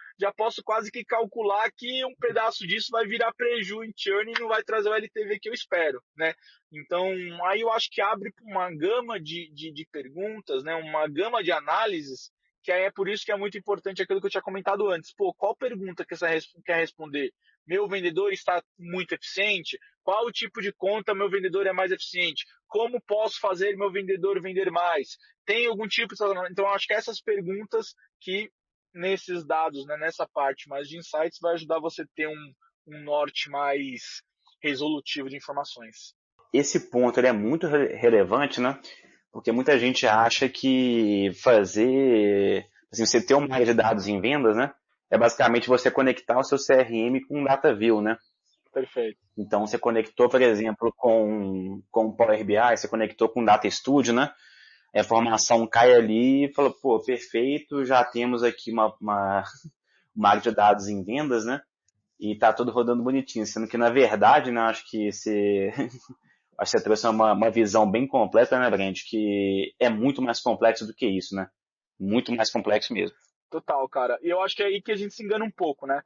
quase que calcular que um pedaço disso vai virar preju em churn e não vai trazer o LTV que eu espero, né? Então, aí eu acho que abre uma gama de perguntas, né? Uma gama de análises, que aí é por isso que é muito importante aquilo que eu tinha comentado antes. Pô, qual pergunta que você quer responder? Meu vendedor está muito eficiente? Qual o tipo de conta meu vendedor é mais eficiente? Como posso fazer meu vendedor vender mais? Tem algum tipo de... Então, acho que essas perguntas que nesses dados, né, nessa parte mais de insights, vai ajudar você a ter um norte mais resolutivo de informações. Esse ponto ele é muito relevante, né? Porque muita gente acha que fazer, assim, você ter uma área de dados em vendas, né? É basicamente você conectar o seu CRM com um DataView, né? Perfeito. Então você conectou, por exemplo, com o Power BI, você conectou com o Data Studio, né? A informação cai ali e fala, pô, perfeito, já temos aqui uma área de dados em vendas, né? E tá tudo rodando bonitinho, sendo que na verdade, né, acho que você trouxe uma visão bem completa, né, Brand, que é muito mais complexo do que isso, né? Muito mais complexo mesmo. Total, cara. E eu acho que é aí que a gente se engana um pouco, né?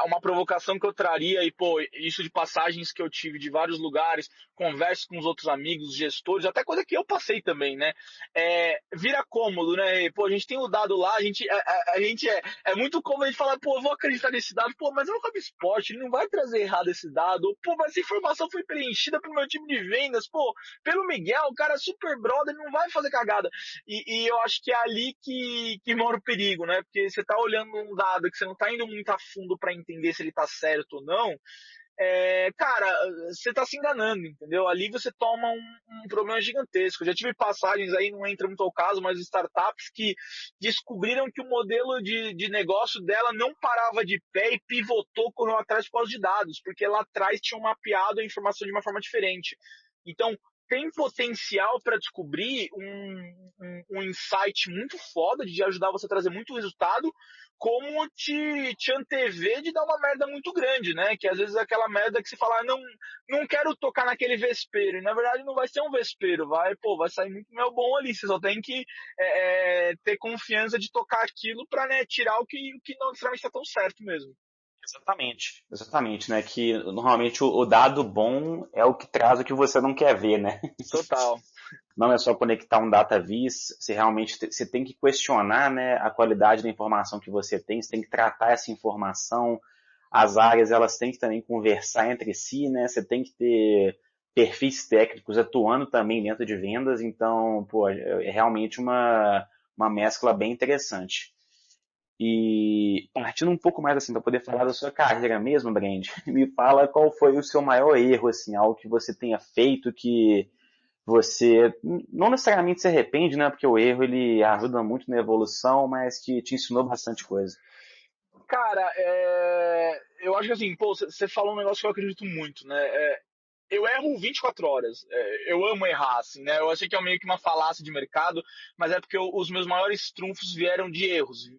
Uma provocação que eu traria, e pô, isso de passagens que eu tive de vários lugares, converso com os outros amigos, gestores, até coisa que eu passei também, né? Vira cômodo, né? E, pô, a gente tem o dado lá, a gente é muito cômodo a gente falar, pô, eu vou acreditar nesse dado, pô, mas é um HubSpot, ele não vai trazer errado esse dado, pô, mas essa informação foi preenchida pelo meu time de vendas, pô, pelo Miguel, o cara é super brother, ele não vai fazer cagada. E eu acho que é ali que mora o perigo, né? Porque você tá olhando um dado que você não tá indo muito a fundo para entender se ele tá certo ou não, cara, você tá se enganando, entendeu? Ali você toma um problema gigantesco. Eu já tive passagens aí, não entra muito ao caso, mas startups que descobriram que o modelo de negócio dela não parava de pé e pivotou, correu atrás de causa de dados, porque lá atrás tinham mapeado a informação de uma forma diferente. Então, tem potencial para descobrir um insight muito foda de ajudar você a trazer muito resultado, como te antever de dar uma merda muito grande, né? Que às vezes é aquela merda que você fala, não quero tocar naquele vespeiro. E na verdade não vai ser um vespeiro, vai sair muito mel bom ali. Você só tem que ter confiança de tocar aquilo para, né, tirar o que não necessariamente está tão certo mesmo. Exatamente, né? Que normalmente o dado bom é o que traz o que você não quer ver, né? Total. Não é só conectar um data vis, você realmente você tem que questionar, né, a qualidade da informação que você tem que tratar essa informação, as áreas elas têm que também conversar entre si, né, você tem que ter perfis técnicos atuando também dentro de vendas, então, pô, é realmente uma mescla bem interessante. E partindo um pouco mais assim, para poder falar da sua carreira mesmo, Brand, me fala qual foi o seu maior erro, assim, algo que você tenha feito que você não necessariamente se arrepende, né? Porque o erro ele ajuda muito na evolução, mas que te ensinou bastante coisa. Cara, eu acho que assim, pô, você falou um negócio que eu acredito muito, né? Eu erro 24 horas. Eu amo errar, assim, né? Eu achei que é meio que uma falácia de mercado, mas é porque os meus maiores trunfos vieram de erros.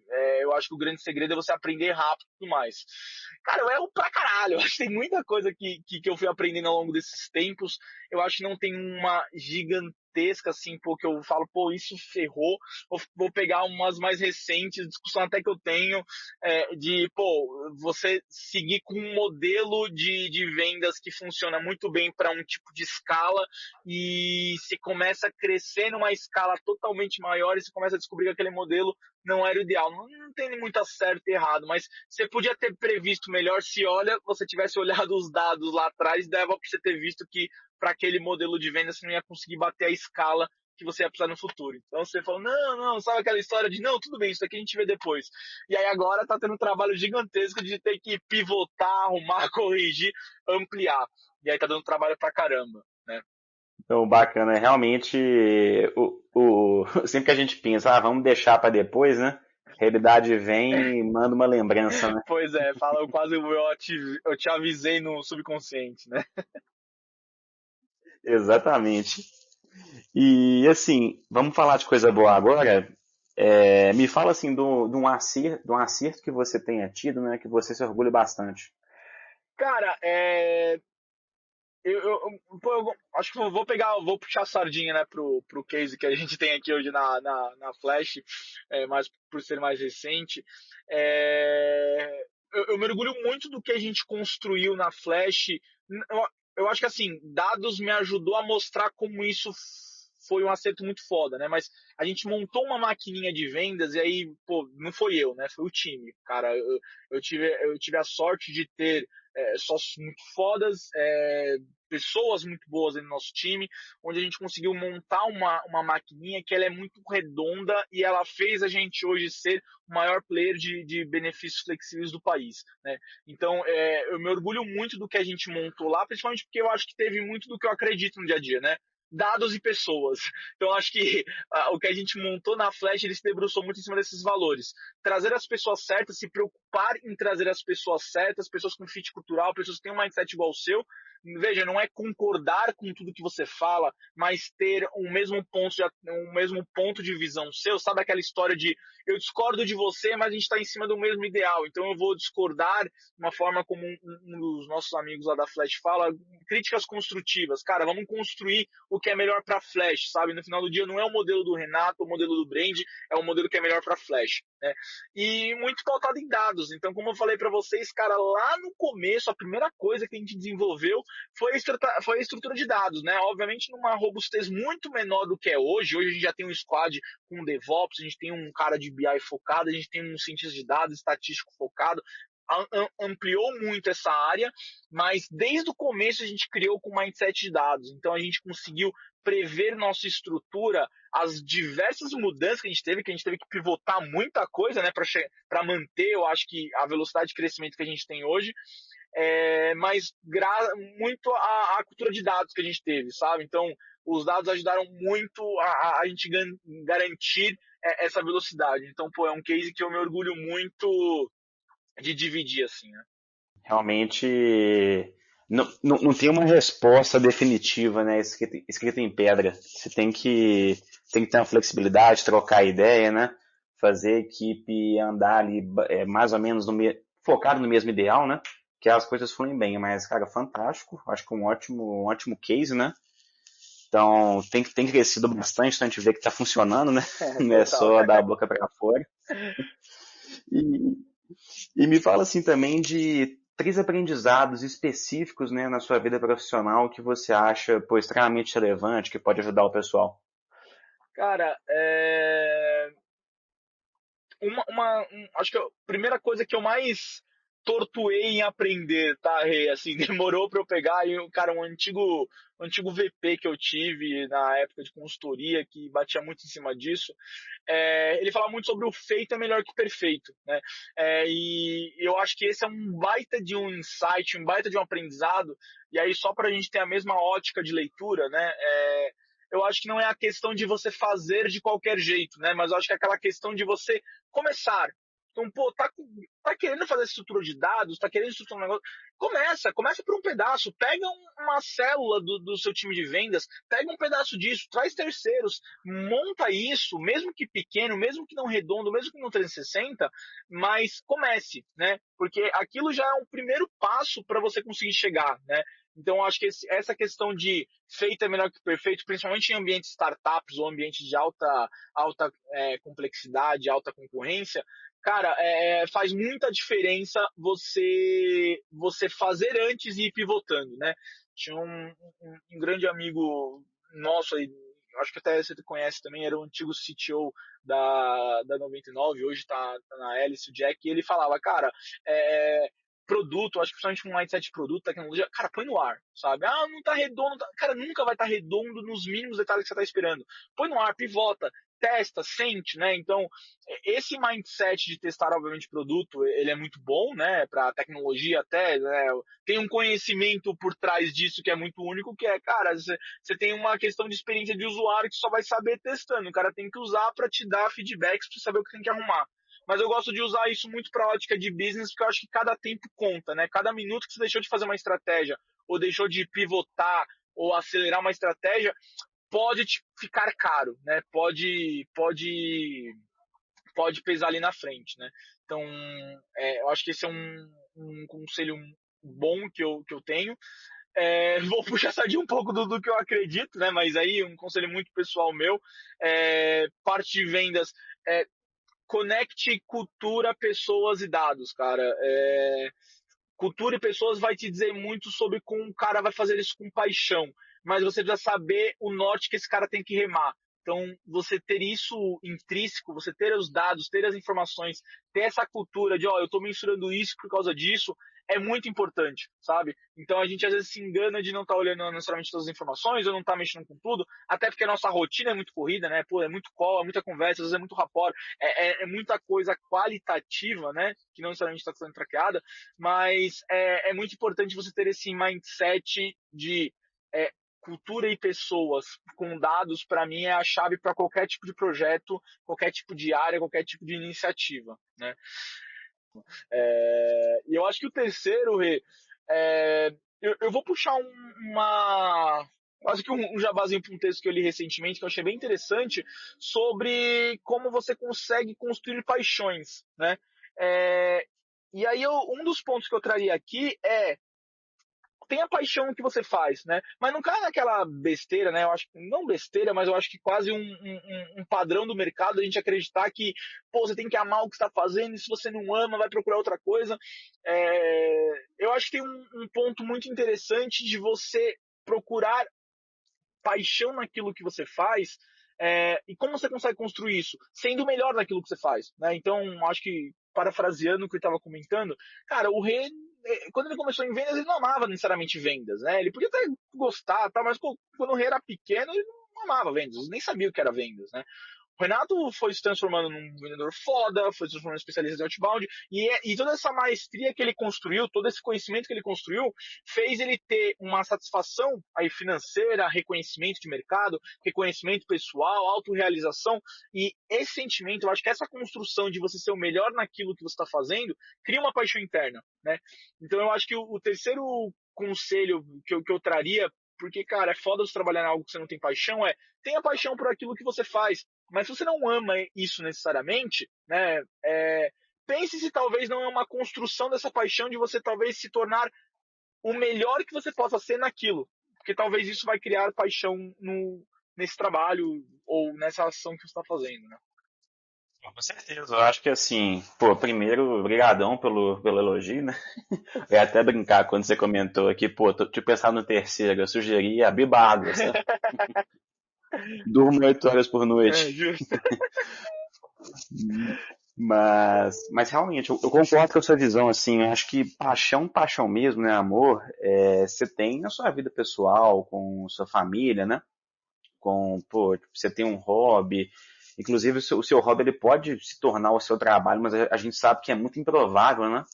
Eu acho que o grande segredo é você aprender rápido e tudo mais. Cara, eu erro pra caralho. Eu acho que tem muita coisa que eu fui aprendendo ao longo desses tempos. Eu acho que não tem uma gigantesca, assim, pô, que eu falo, pô, isso ferrou. Vou pegar umas mais recentes, discussão até que eu tenho, pô, você seguir com um modelo de vendas que funciona muito bem para um tipo de escala e se começa a crescer numa escala totalmente maior e você começa a descobrir que aquele modelo não era o ideal. Não tem muito certo e errado, mas você podia ter previsto melhor se, olha, você tivesse olhado os dados lá atrás, dava para você ter visto que para aquele modelo de venda você não ia conseguir bater a escala que você ia precisar no futuro. Então você falou, não, sabe aquela história de, não, tudo bem, isso aqui a gente vê depois. E aí agora tá tendo um trabalho gigantesco de ter que pivotar, arrumar, corrigir, ampliar. E aí tá dando trabalho pra caramba, né? Então, bacana, realmente, sempre que a gente pensa, vamos deixar para depois, né? A realidade vem e manda uma lembrança, né? Pois é, fala, eu te avisei no subconsciente, né? Exatamente. E assim, vamos falar de coisa boa agora. Me fala assim de um acerto que você tenha tido, né? Que você se orgulha bastante. Cara, pô, eu acho que eu vou puxar a sardinha, né, pro case que a gente tem aqui hoje na Flash, mas por ser mais recente. Eu me orgulho muito do que a gente construiu na Flash. Eu, eu acho que assim, dados me ajudou a mostrar como isso foi um acerto muito foda, né? Mas a gente montou uma maquininha de vendas e aí, pô, não foi eu, né? Foi o time. Cara, eu tive a sorte de ter sócios muito fodas, pessoas muito boas no nosso time, onde a gente conseguiu montar uma maquininha que ela é muito redonda e ela fez a gente hoje ser o maior player de benefícios flexíveis do país, né? Então, eu me orgulho muito do que a gente montou lá, principalmente porque eu acho que teve muito do que eu acredito no dia a dia, né? Dados e pessoas. Então, acho que o que a gente montou na Flash, ele se debruçou muito em cima desses valores. Trazer as pessoas certas, se preocupar em trazer as pessoas certas, pessoas com fit cultural, pessoas que têm um mindset igual ao seu. Veja, não é concordar com tudo que você fala, mas ter um mesmo ponto de visão seu. Sabe aquela história de eu discordo de você, mas a gente está em cima do mesmo ideal, então eu vou discordar de uma forma como um dos nossos amigos lá da Flash fala, críticas construtivas. Cara, vamos construir o que é melhor para Flash, sabe? No final do dia não é o modelo do Renato, o modelo do Brand, é o modelo que é melhor para Flash, né? E muito pautado em dados. Então, como eu falei para vocês, cara, lá no começo, a primeira coisa que a gente desenvolveu foi a estrutura de dados, né? Obviamente, numa robustez muito menor do que é hoje. Hoje a gente já tem um squad com DevOps, a gente tem um cara de BI focado, a gente tem um cientista de dados, estatístico focado. Ampliou muito essa área, mas desde o começo a gente criou com mindset de dados. Então a gente conseguiu prever nossa estrutura, as diversas mudanças que a gente teve que pivotar muita coisa, né, para manter, eu acho que a velocidade de crescimento que a gente tem hoje, mas muito a cultura de dados que a gente teve, sabe? Então, os dados ajudaram muito a gente garantir essa velocidade. Então, pô, é um case que eu me orgulho muito de dividir, assim, né? Realmente não tem uma resposta definitiva, né? Escrita em pedra. Você tem que ter uma flexibilidade, trocar ideia, né? Fazer a equipe andar ali mais ou menos focado no mesmo ideal, né? Que as coisas fluem bem. Mas, cara, fantástico. Acho que um ótimo case, né? Então, tem crescido bastante, então a gente vê que está funcionando, né? Não é Total. só dar a boca para fora. E, e me fala assim também de três aprendizados específicos, né, na sua vida profissional que você acha, pô, extremamente relevante, que pode ajudar o pessoal. Cara, acho que a primeira coisa que eu mais tortuei em aprender, tá, Rei? Assim, demorou para eu pegar e, cara, um antigo VP que eu tive na época de consultoria, que batia muito em cima disso, ele fala muito sobre o feito é melhor que perfeito, né? E eu acho que esse é um baita de um insight, um baita de um aprendizado, e aí só para a gente ter a mesma ótica de leitura, né? Eu acho que não é a questão de você fazer de qualquer jeito, né? Mas eu acho que é aquela questão de você começar. Então, pô, tá querendo fazer estrutura de dados, tá querendo estruturar um negócio. Começa por um pedaço, pega uma célula do seu time de vendas, pega um pedaço disso, traz terceiros, monta isso, mesmo que pequeno, mesmo que não redondo, mesmo que não 360, mas comece, né? Porque aquilo já é um primeiro passo para você conseguir chegar, né? Então, acho que essa questão de feito é melhor que perfeito, principalmente em ambientes startups ou ambientes de alta complexidade, alta concorrência, cara, faz muita diferença você fazer antes e ir pivotando, né? Tinha um grande amigo nosso aí, acho que até você conhece também, era o antigo CTO da 99, hoje tá na Hélice, o Jack, e ele falava, cara, produto, acho que principalmente um mindset de produto, tecnologia, cara, põe no ar, sabe? Ah, não tá redondo, cara, nunca vai estar redondo nos mínimos detalhes que você tá esperando. Põe no ar, pivota, testa, sente, né? Então, esse mindset de testar, obviamente, produto, ele é muito bom, né? Para tecnologia até, né? Tem um conhecimento por trás disso que é muito único, que é, cara, você tem uma questão de experiência de usuário que só vai saber testando. O cara tem que usar para te dar feedbacks, para saber o que tem que arrumar. Mas eu gosto de usar isso muito para a ótica de business, porque eu acho que cada tempo conta, né? Cada minuto que você deixou de fazer uma estratégia, ou deixou de pivotar, ou acelerar uma estratégia, pode ficar caro, né? Pode pesar ali na frente, né? Então, eu acho que esse é um conselho bom que eu tenho. Vou puxar sardinha um pouco do que eu acredito, né? Mas aí um conselho muito pessoal meu. Parte de vendas, conecte cultura, pessoas e dados, cara. Cultura e pessoas vai te dizer muito sobre como o cara vai fazer isso com paixão, mas você precisa saber o norte que esse cara tem que remar. Então, você ter isso intrínseco, você ter os dados, ter as informações, ter essa cultura de, eu estou mensurando isso por causa disso, é muito importante, sabe? Então, a gente às vezes se engana de não estar olhando necessariamente todas as informações, ou não estar mexendo com tudo, até porque a nossa rotina é muito corrida, né? Pô, é muito call, é muita conversa, às vezes é muito rapport, é muita coisa qualitativa, né? Que não necessariamente está sendo traqueada, mas é muito importante você ter esse mindset de cultura e pessoas com dados. Para mim é a chave para qualquer tipo de projeto, qualquer tipo de área, qualquer tipo de iniciativa, né? E eu acho que o terceiro, Rê, eu vou puxar quase que um jabazinho para um texto que eu li recentemente, que eu achei bem interessante, sobre como você consegue construir paixões, né? E aí um dos pontos que eu traria aqui tenha paixão no que você faz, né? Mas não cai naquela besteira, né? Eu acho que não besteira, mas eu acho que quase um padrão do mercado a gente acreditar que, pô, você tem que amar o que está fazendo, e se você não ama, vai procurar outra coisa. Eu acho que tem um ponto muito interessante de você procurar paixão naquilo que você faz. E como você consegue construir isso? Sendo melhor naquilo que você faz, né? Então, acho que, parafraseando o que eu estava comentando, cara, o Rei, quando ele começou em vendas, ele não amava necessariamente vendas, né? Ele podia até gostar, tá? Mas quando o Rei era pequeno, ele não amava vendas, nem sabia o que era vendas, né? O Renato foi se transformando num vendedor foda, foi se transformando em especialista em outbound, e toda essa maestria que ele construiu, todo esse conhecimento que ele construiu, fez ele ter uma satisfação aí financeira, reconhecimento de mercado, reconhecimento pessoal, autorrealização, e esse sentimento, eu acho que essa construção de você ser o melhor naquilo que você está fazendo, cria uma paixão interna, né? Então eu acho que o terceiro conselho que eu traria, porque, cara, é foda você trabalhar em algo que você não tem paixão, tenha paixão por aquilo que você faz. Mas se você não ama isso necessariamente, né, pense se talvez não é uma construção dessa paixão de você talvez se tornar o melhor que você possa ser naquilo. Porque talvez isso vai criar paixão nesse trabalho ou nessa ação que você está fazendo, né? Com certeza, eu acho que assim, pô, primeiro, obrigadão pelo elogio, né? Eu ia até brincar quando você comentou aqui, pô, tinha pensado no terceiro, eu sugeri a Biba Água, certo? Durmo 8 horas por noite. Justo. Mas realmente, eu concordo com a sua visão, assim, eu acho que paixão mesmo, né, amor, você tem na sua vida pessoal, com sua família, né, pô, você tem um hobby, inclusive o seu hobby ele pode se tornar o seu trabalho, mas a gente sabe que é muito improvável, né,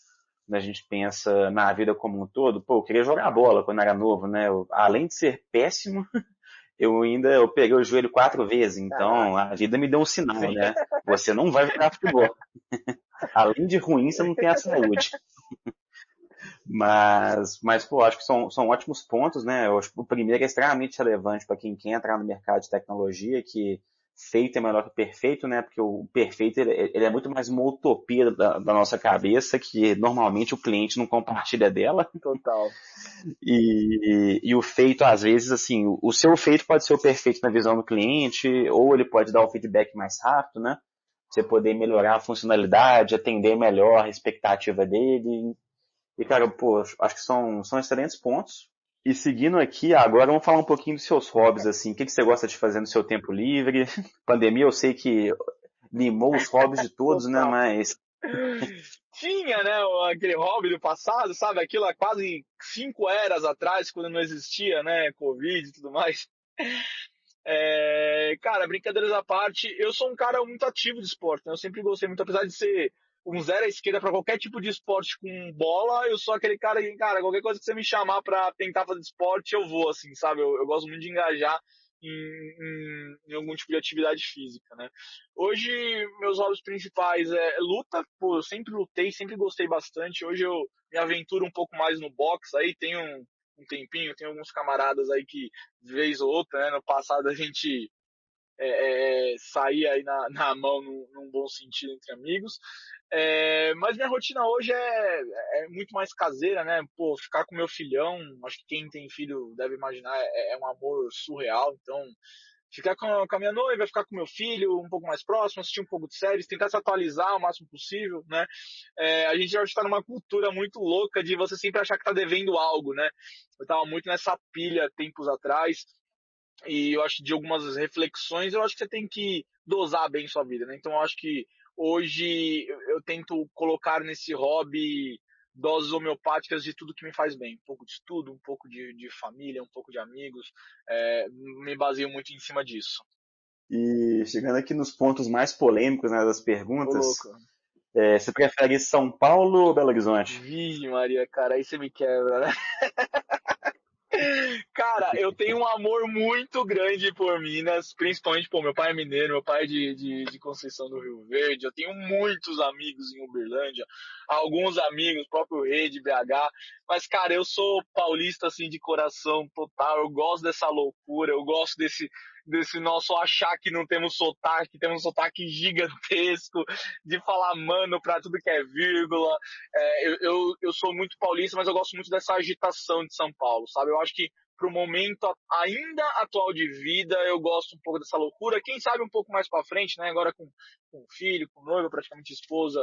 quando a gente pensa na vida como um todo. Pô, eu queria jogar bola quando era novo, né, além de ser péssimo, eu peguei o joelho 4 vezes, então a vida me deu um sinal, né? Você não vai jogar futebol. Além de ruim, você não tem a saúde. Mas pô, acho que são ótimos pontos, né? Eu acho que o primeiro é extremamente relevante para quem quer entrar no mercado de tecnologia, que feito é melhor que perfeito, né? Porque o perfeito ele é muito mais uma utopia da nossa cabeça, que normalmente o cliente não compartilha dela. Total. E o feito, às vezes, assim, o seu feito pode ser o perfeito na visão do cliente, ou ele pode dar o feedback mais rápido, né? Você poder melhorar a funcionalidade, atender melhor a expectativa dele. E, cara, pô, acho que são excelentes pontos. E seguindo aqui, agora vamos falar um pouquinho dos seus hobbies, assim. O que você gosta de fazer no seu tempo livre? Pandemia, eu sei que limou os hobbies de todos, né? Total. Mas Tinha, né, aquele hobby do passado, sabe? Aquilo há quase 5 eras atrás, quando não existia, né, Covid e tudo mais. Cara, brincadeiras à parte, eu sou um cara muito ativo de esporte, né? Eu sempre gostei muito, apesar de ser um zero à esquerda para qualquer tipo de esporte com bola, eu sou aquele cara que, cara, qualquer coisa que você me chamar para tentar fazer esporte, eu vou, assim, sabe? Eu gosto muito de engajar em algum tipo de atividade física, né? Hoje, meus hobbies principais é luta, pô, eu sempre lutei, sempre gostei bastante. Hoje eu me aventuro um pouco mais no boxe, aí tenho um tempinho, tenho alguns camaradas aí que, de vez ou outra, né? No passado a gente sair aí na mão num bom sentido entre amigos. Mas minha rotina hoje é muito mais caseira, né? Pô, ficar com meu filhão, acho que quem tem filho deve imaginar, é um amor surreal. Então, ficar com a minha noiva, ficar com meu filho um pouco mais próximo, assistir um pouco de séries, tentar se atualizar o máximo possível, né? A gente já está numa cultura muito louca de você sempre achar que está devendo algo, né? Eu estava muito nessa pilha tempos atrás, e eu acho que de algumas reflexões, eu acho que você tem que dosar bem sua vida, né? Então eu acho que hoje eu tento colocar nesse hobby doses homeopáticas de tudo que me faz bem. Um pouco de estudo, um pouco de família, um pouco de amigos. Me baseio muito em cima disso. E chegando aqui nos pontos mais polêmicos, né, das Ô, perguntas, louco. você prefere São Paulo ou Belo Horizonte? Vixe, Maria, cara, aí você me quebra, né? Cara, eu tenho um amor muito grande por Minas, principalmente, pô, meu pai é mineiro, meu pai é de Conceição do Rio Verde, eu tenho muitos amigos em Uberlândia, alguns amigos, próprio Rei de BH, mas, cara, eu sou paulista, assim, de coração total, eu gosto dessa loucura, eu gosto desse nosso achar que não temos um sotaque gigantesco, de falar mano pra tudo que é vírgula. Eu sou muito paulista, mas eu gosto muito dessa agitação de São Paulo, sabe? Eu acho que pro momento ainda atual de vida, eu gosto um pouco dessa loucura. Quem sabe um pouco mais para frente, né? Agora com filho, com noiva, praticamente esposa,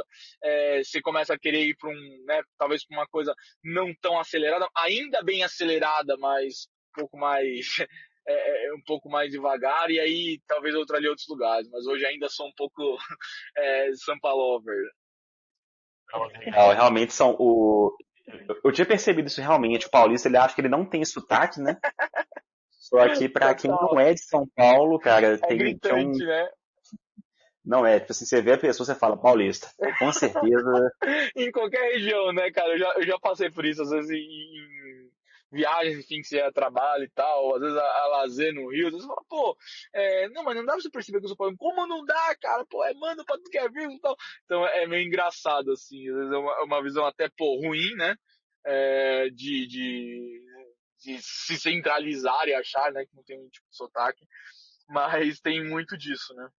você começa a querer ir para né? Talvez para uma coisa não tão acelerada, ainda bem acelerada, mas um pouco mais um pouco mais devagar, e aí talvez eu traria outros lugares, mas hoje ainda sou um pouco Sampa Lover. Legal, realmente são o. Eu tinha percebido isso realmente. O paulista ele acha que ele não tem sotaque, né? Só que pra quem não Total. é de São Paulo, cara, É tem um. gritante, né? Não é, tipo assim, você vê a pessoa, você fala paulista. Com certeza. Em qualquer região, né, cara? Eu já passei por isso, às vezes em viagens, enfim, que você ia a trabalho e tal, às vezes a lazer no Rio, às vezes você fala, pô, não, mas não dá pra você perceber que eu sou paulista. Como não dá, cara? Pô, mano pra tudo que é vivo e tal. Então é meio engraçado, assim, às vezes é uma visão até, pô, ruim, né? É, de se centralizar e achar, né, que não tem um tipo de sotaque, mas tem muito disso, né?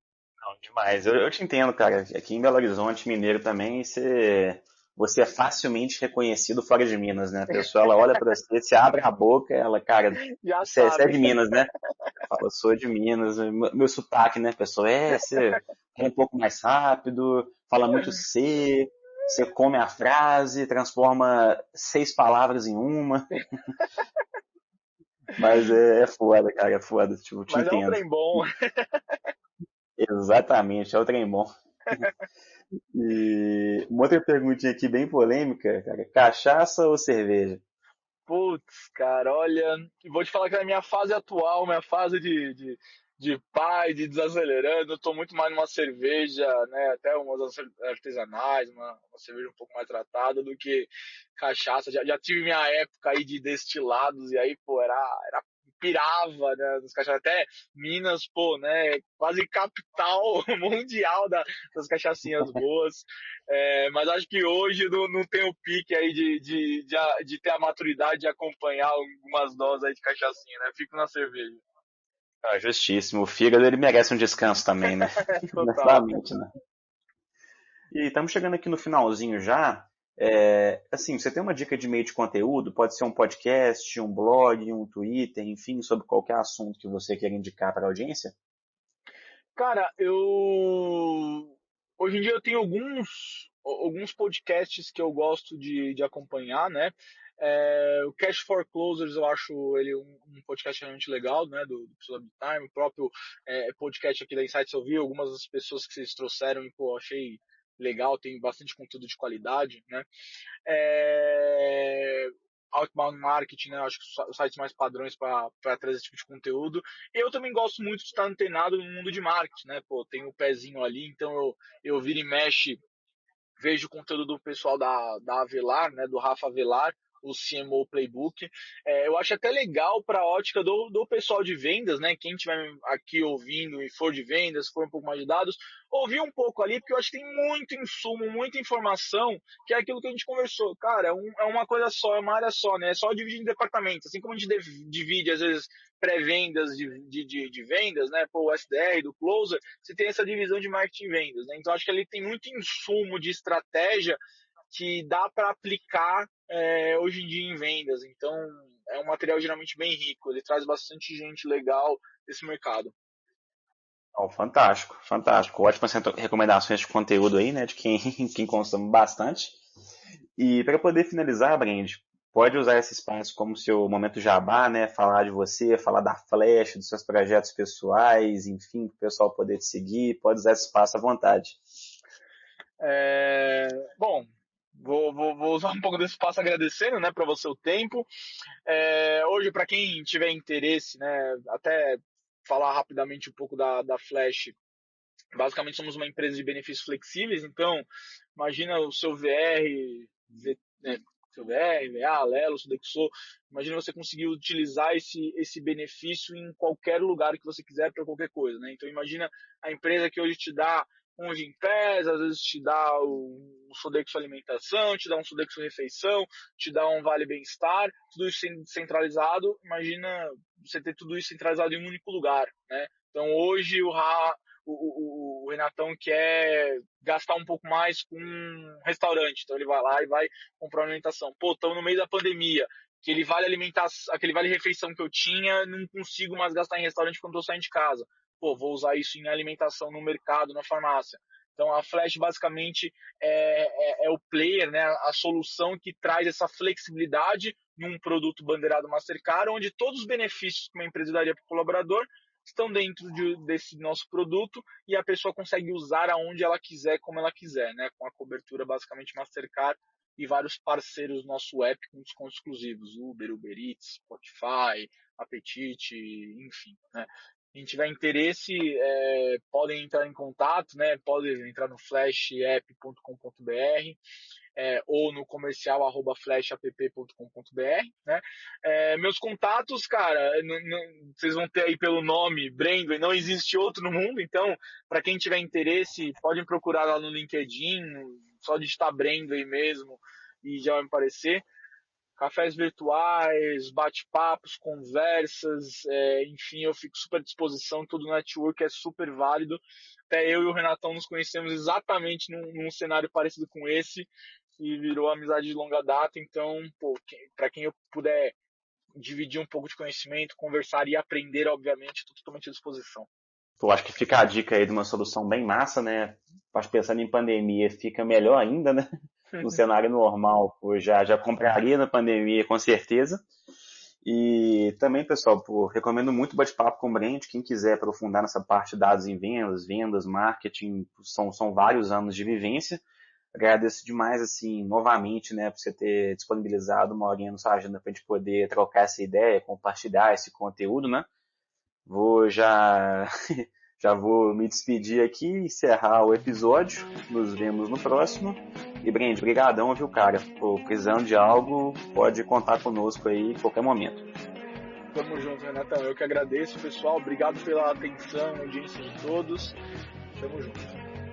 Não, demais. Eu te entendo, cara. Aqui em Belo Horizonte, mineiro também, você é facilmente reconhecido fora de Minas, né? A pessoa, ela olha pra você, você abre a boca, ela, cara, Já você é sabe. de Minas, né? Fala, sou de Minas, meu sotaque, né, pessoal? Você é um pouco mais rápido, fala muito você come a frase, transforma 6 palavras em uma, mas é foda, cara, é foda, tipo, te Mas é um entendo. trem bom. Exatamente, é o trem bom. E uma outra perguntinha aqui bem polêmica, cara, cachaça ou cerveja? Putz, cara, olha, vou te falar que na minha fase atual, minha fase de pai, de desacelerando, eu tô muito mais numa cerveja, né, até umas artesanais, uma cerveja um pouco mais tratada do que cachaça. Já tive minha época aí de destilados e aí, pô, era pirava, né, nos cachaças. Até Minas, pô, né, quase capital mundial das cachaçinhas boas. Mas acho que hoje não tem o pique aí de ter a maturidade de acompanhar algumas doses aí de cachaçinha, né? Fico na cerveja. Ah, justíssimo, o fígado ele merece um descanso também, né? Total. Honestamente, né? E estamos chegando aqui no finalzinho já. Assim, você tem uma dica de meio de conteúdo? Pode ser um podcast, um blog, um Twitter, enfim, sobre qualquer assunto que você queira indicar para a audiência? Cara, hoje em dia eu tenho alguns podcasts que eu gosto de acompanhar, né? O Cash for Closers eu acho ele um podcast realmente legal, né? Do Pseudo Time, o próprio podcast aqui da Insights eu vi algumas das pessoas que vocês trouxeram e pô, achei legal, tem bastante conteúdo de qualidade, né? É, outbound marketing, né? Acho que os sites mais padrões para trazer esse tipo de conteúdo. Eu também gosto muito de estar antenado no mundo de marketing, né? Pô, tem o pezinho ali, então eu viro e mexe, vejo o conteúdo do pessoal da Avelar, né? Do Rafa Avelar, o CMO Playbook. Eu acho até legal para a ótica do pessoal de vendas, né? Quem estiver aqui ouvindo e for de vendas, for um pouco mais de dados, ouvir um pouco ali, porque eu acho que tem muito insumo, muita informação, que é aquilo que a gente conversou. Cara, é uma coisa só, é uma área só, né? É só dividir em departamentos. Assim como a gente divide, às vezes, pré-vendas de vendas, né? Pô, o SDR, do Closer, você tem essa divisão de marketing e vendas, né? Então, acho que ali tem muito insumo de estratégia que dá para aplicar hoje em dia em vendas. Então, é um material geralmente bem rico. Ele traz bastante gente legal desse mercado. Oh, fantástico, fantástico. Ótimas recomendações de conteúdo aí, né? De quem consome bastante. E para poder finalizar, Brand, pode usar esse espaço como seu momento jabá, né? Falar de você, falar da Flash, dos seus projetos pessoais, enfim, para o pessoal poder te seguir. Pode usar esse espaço à vontade. Bom, vou usar um pouco desse espaço agradecendo, né, para você o tempo. Hoje, para quem tiver interesse, né, até falar rapidamente um pouco da Flash. Basicamente, somos uma empresa de benefícios flexíveis, então imagina o seu VR, né, seu VR, VA, Lelo, Sodexo, imagina você conseguir utilizar esse benefício em qualquer lugar que você quiser para qualquer coisa, né? Então imagina a empresa que hoje te dá um Gympass, às vezes te dá um Sodexo Alimentação, te dá um Sodexo Refeição, te dá um Vale Bem-Estar, tudo isso centralizado. Imagina você ter tudo isso centralizado em um único lugar, né? Então hoje o Renatão quer gastar um pouco mais com um restaurante, então ele vai lá e vai comprar uma alimentação. Pô, estamos no meio da pandemia, aquele vale refeição que eu tinha, não consigo mais gastar em restaurante quando estou saindo de casa. Pô, vou usar isso em alimentação no mercado, na farmácia. Então a Flash basicamente é o player, né, a solução que traz essa flexibilidade num produto bandeirado Mastercard, onde todos os benefícios que uma empresa daria para o colaborador estão dentro desse nosso produto e a pessoa consegue usar aonde ela quiser, como ela quiser, né? Com a cobertura basicamente Mastercard e vários parceiros do nosso app com descontos exclusivos, Uber Eats, Spotify, Apetite, enfim, né? Quem tiver interesse, podem entrar em contato, né? Podem entrar no flashapp.com.br. Ou no comercial @flashapp.com.br, né? Meus contatos, cara, vocês vão ter aí pelo nome Brandway, não existe outro no mundo, então para quem tiver interesse, podem procurar lá no LinkedIn, só digitar Brandway mesmo e já vai me aparecer. Cafés virtuais, bate-papos, conversas, enfim, eu fico super à disposição, todo network é super válido. Até eu e o Renatão nos conhecemos exatamente num cenário parecido com esse, e virou amizade de longa data. Então, para quem eu puder dividir um pouco de conhecimento, conversar e aprender, obviamente, estou totalmente à disposição. Eu acho que fica a dica aí de uma solução bem massa, né? Acho que pensando em pandemia fica melhor ainda, né? No cenário normal, eu já compraria na pandemia com certeza. E também, pessoal, recomendo muito o bate-papo com o Brand. Quem quiser aprofundar nessa parte de dados em vendas, marketing, são vários anos de vivência. Agradeço demais, assim, novamente, né, por você ter disponibilizado uma horinha na sua agenda para a gente poder trocar essa ideia, compartilhar esse conteúdo, né? Já vou me despedir aqui, encerrar o episódio. Nos vemos no próximo. E, Brand, brigadão, viu, cara? Precisando de algo, pode contar conosco aí em qualquer momento. Tamo junto, Renatão. Eu que agradeço, pessoal. Obrigado pela atenção, audiência de todos. Tamo junto.